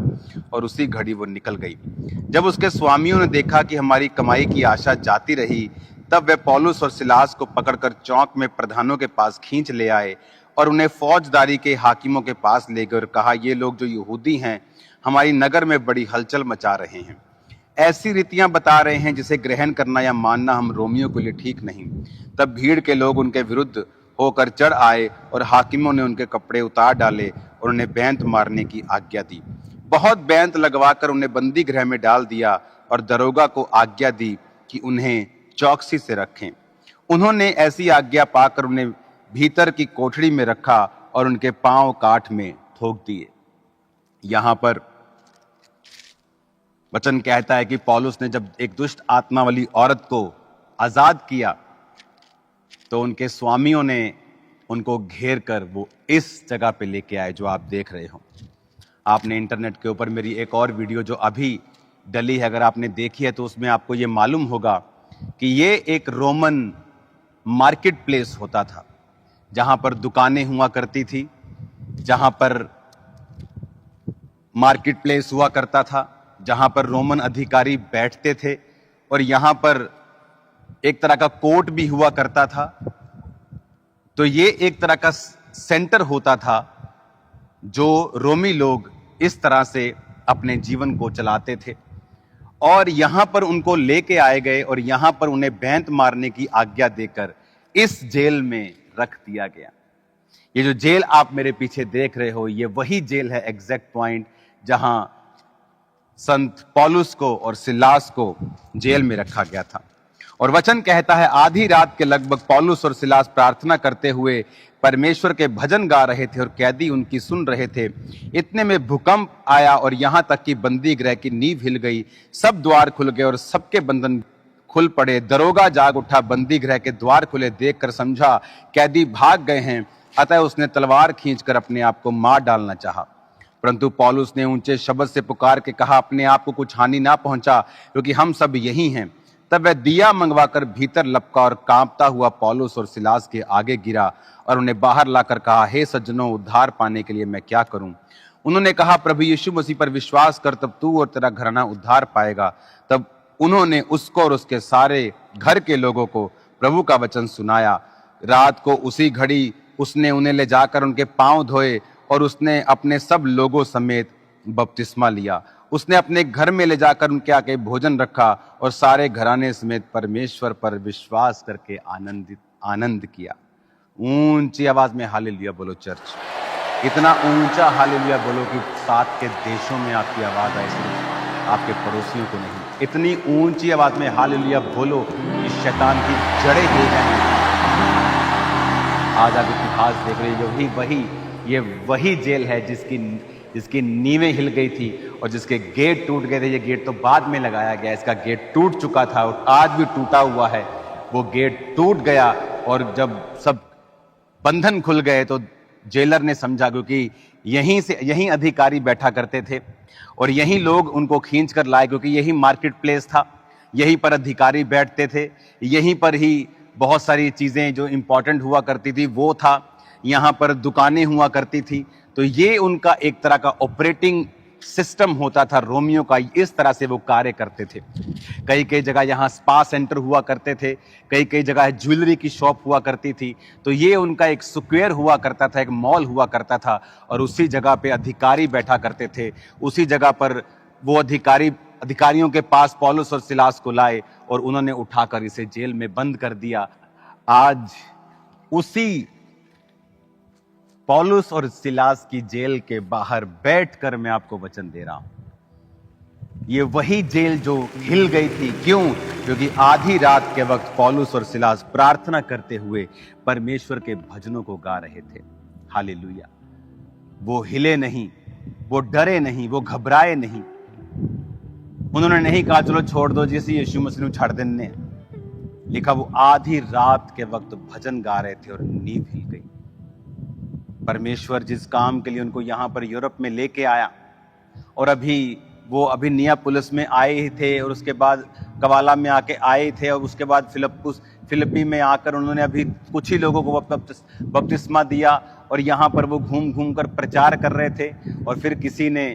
और उसी घड़ी वो निकल गई। जब उसके स्वामियों ने देखा कि हमारी कमाई की आशा जाती रही, तब वे पौलुस और सिलास को पकड़कर चौक में प्रधानों के पास खींच ले आए और उन्हें फौजदारी के हाकिमों के पास ले गए और कहा, ये लोग जो यहूदी हैं हमारी नगर में बड़ी हलचल मचा रहे हैं, ऐसी रीतियां बता रहे हैं जिसे ग्रहण करना या मानना हम रोमियों के लिए ठीक नहीं। तब भीड़ के लोग उनके विरुद्ध होकर चढ़ आए और हाकिमों ने उनके कपड़े उतार डाले और उन्हें बैंत मारने की आज्ञा दी। बहुत बैंत लगवाकर उन्हें बंदी गृह में डाल दिया और दरोगा को आज्ञा दी कि उन्हें चौकसी से रखें। उन्होंने ऐसी आज्ञा पाकर उन्हें भीतर की कोठरी में रखा और उनके पांव काठ में ठोक दिए। यहां पर वचन कहता है कि पौलुस ने जब एक दुष्ट आत्मा वाली औरत को आजाद किया तो उनके स्वामियों ने उनको घेर कर वो इस जगह पे लेके आए जो आप देख रहे हो। आपने इंटरनेट के ऊपर मेरी एक और वीडियो जो अभी डली है, अगर आपने देखी है तो उसमें आपको ये मालूम होगा कि ये एक रोमन मार्केट प्लेस होता था, जहां पर दुकानें हुआ करती थी, जहां पर मार्केट प्लेस हुआ करता था, जहां पर रोमन अधिकारी बैठते थे और यहां पर एक तरह का कोर्ट भी हुआ करता था। तो ये एक तरह का सेंटर होता था जो रोमी लोग इस तरह से अपने जीवन को चलाते थे। और यहां पर उनको लेके आए गए और यहां पर उन्हें बैंत मारने की आज्ञा देकर इस जेल में रख दिया गया। ये जो जेल आप मेरे पीछे देख रहे हो, ये वही जेल है, एग्जैक्ट पॉइंट, जहां संत पौलुस को और सिलास को जेल में रखा गया था। और वचन कहता है, आधी रात के लगभग पौलुस और सिलास प्रार्थना करते हुए परमेश्वर के भजन गा रहे थे और कैदी उनकी सुन रहे थे। इतने में भूकंप आया और यहां तक कि बंदी गृह की नींव हिल गई। सब द्वार खुल गए और सबके बंधन खुल पड़े। दरोगा जाग उठा, बंदी गृह के द्वार खुले देखकर समझा कैदी भाग गए हैं, अतः उसने तलवार खींचकर अपने आप को मार डालना चाहा। परंतु पौलुस ने ऊंचे शब्द से पुकार के कहा, अपने आप को कुछ हानि ना पहुंचा, क्योंकि हम सब यही हैं। तब वह दिया मंगवाकर भीतर लपका और कांपता हुआ पौलुस और सिलास के आगे गिरा और उन्हें बाहर लाकर कहा, हे सज्जनों, उद्धार पाने के लिए मैं क्या करूं? उन्होंने कहा, प्रभु यीशु मसीह पर विश्वास कर, तब तू और तेरा घराना उद्धार पाएगा। तब उन्होंने उसको और उसके सारे घर के लोगों को प्रभु का वचन सुनाया। रात को उसी घड़ी उसने उन्हें ले जाकर उनके पांव धोए और उसने अपने सब लोगों समेत बपतिस्मा लिया। उसने अपने घर में ले जाकर उनके आगे भोजन रखा और सारे घराने समेत परमेश्वर पर विश्वास करके आनंद किया। ऊंची आवाज में हालेलुया बोलो चर्च, इतना ऊंचा हालेलुया बोलो कि 7 के देशों में आपकी आवाज आए, सिर्फ आपके पड़ोसियों को नहीं। इतनी ऊंची आवाज में हालेलुया बोलो कि शैतान की जड़ें हिल जाएंगी। आज आप इतिहास देख रहे हो, ये वही जेल है जिसकी नींवें हिल गई थी और जिसके गेट टूट गए थे। ये गेट तो बाद में लगाया गया, इसका गेट टूट चुका था और आज भी टूटा हुआ है। वो गेट टूट गया और जब सब बंधन खुल गए तो जेलर ने समझा, क्योंकि यहीं अधिकारी बैठा करते थे और यहीं लोग उनको खींच कर लाए, क्योंकि यही मार्केट प्लेस था, यहीं पर अधिकारी बैठते थे, यहीं पर ही बहुत सारी चीजें जो इंपॉर्टेंट हुआ करती थी वो था, यहाँ पर दुकानें हुआ करती थी। तो ये उनका एक तरह का ऑपरेटिंग सिस्टम होता था रोमियो का, इस तरह से वो कार्य करते थे। कई जगह यहाँ स्पा सेंटर हुआ करते थे, कई जगह ज्वेलरी की शॉप हुआ करती थी। तो ये उनका एक स्क्वायर हुआ करता था, एक मॉल हुआ करता था और उसी जगह पे अधिकारी बैठा करते थे। उसी जगह पर वो अधिकारियों के पास पौलुस और सिलास को लाए और उन्होंने उठाकर इसे जेल में बंद कर दिया। आज उसी पौलुस और सिलास की जेल के बाहर बैठकर मैं आपको वचन दे रहा हूं। ये वही जेल जो हिल गई थी। क्यों? क्योंकि आधी रात के वक्त पौलुस और सिलास प्रार्थना करते हुए परमेश्वर के भजनों को गा रहे थे। हालेलुया। वो हिले नहीं, वो डरे नहीं, वो घबराए नहीं। उन्होंने नहीं कहा चलो छोड़ दो जिसे यीशु मसीह छाड़ देने। लिखा वो आधी रात के वक्त भजन गा रहे थे और नींव हिल गई। परमेश्वर जिस काम के लिए उनको यहां पर यूरोप में लेके आया, और अभी नियापुलिस में आए ही थे और उसके बाद कवाला में आके आए थे और उसके बाद फिलिप्पी में आकर उन्होंने अभी कुछ ही लोगों को बपतिस्मा दिया और यहाँ पर वो घूम घूम कर प्रचार कर रहे थे। और फिर किसी ने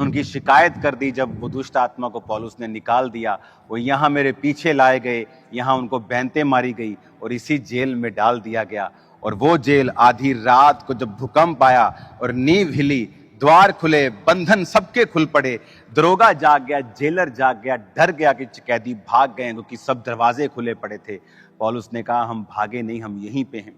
उनकी शिकायत कर दी। जब वो दुष्ट आत्मा को पौलुस ने निकाल दिया, वो यहाँ मेरे पीछे लाए गए, यहाँ उनको बैंतें मारी गई और इसी जेल में डाल दिया गया। और वो जेल आधी रात को जब भूकंप आया और नींव हिली, द्वार खुले, बंधन सबके खुल पड़े, दरोगा जाग गया, जेलर जाग गया, डर गया कि कैदी भाग गए, क्योंकि सब दरवाजे खुले पड़े थे। पौलुस ने कहा हम भागे नहीं, हम यहीं पे हैं।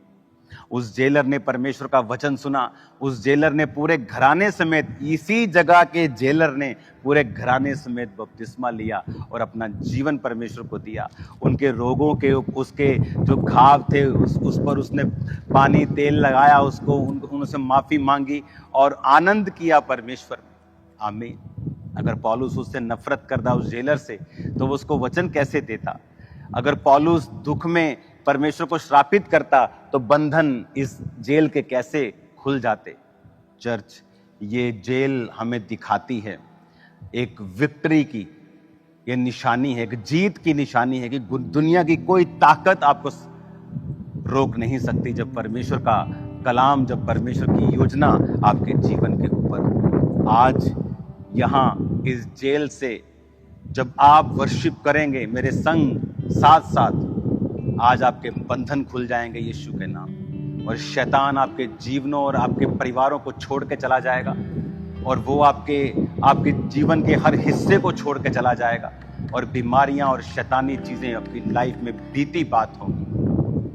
उस जेलर ने परमेश्वर का वचन सुना। उस जेलर ने पूरे घराने समेत, इसी जगह के जेलर ने पूरे घराने समेत बपतिस्मा लिया और अपना जीवन परमेश्वर को दिया। उनके रोगों के, उसके जो घाव थे उस पर उसने पानी तेल लगाया, उसको उनसे माफी मांगी और आनंद किया परमेश्वर। आमीन। अगर पौलुस उससे नफरत करता उस जेलर से, तो वो उसको वचन कैसे देता? अगर पौलुस दुख में परमेश्वर को श्रापित करता तो बंधन इस जेल के कैसे खुल जाते? चर्च, ये जेल हमें दिखाती है एक विक्ट्री की, ये निशानी है, एक जीत की निशानी है कि दुनिया की कोई ताकत आपको रोक नहीं सकती जब परमेश्वर का कलाम, जब परमेश्वर की योजना आपके जीवन के ऊपर। आज यहाँ इस जेल से जब आप वर्शिप करेंगे मेरे संग साथ साथ, आज आपके बंधन खुल जाएंगे यीशु के नाम, और शैतान आपके जीवनों और आपके परिवारों को छोड़ के चला जाएगा और वो आपके जीवन के हर हिस्से को छोड़ के चला जाएगा और बीमारियां और शैतानी चीजें आपकी लाइफ में बीती बात होंगी।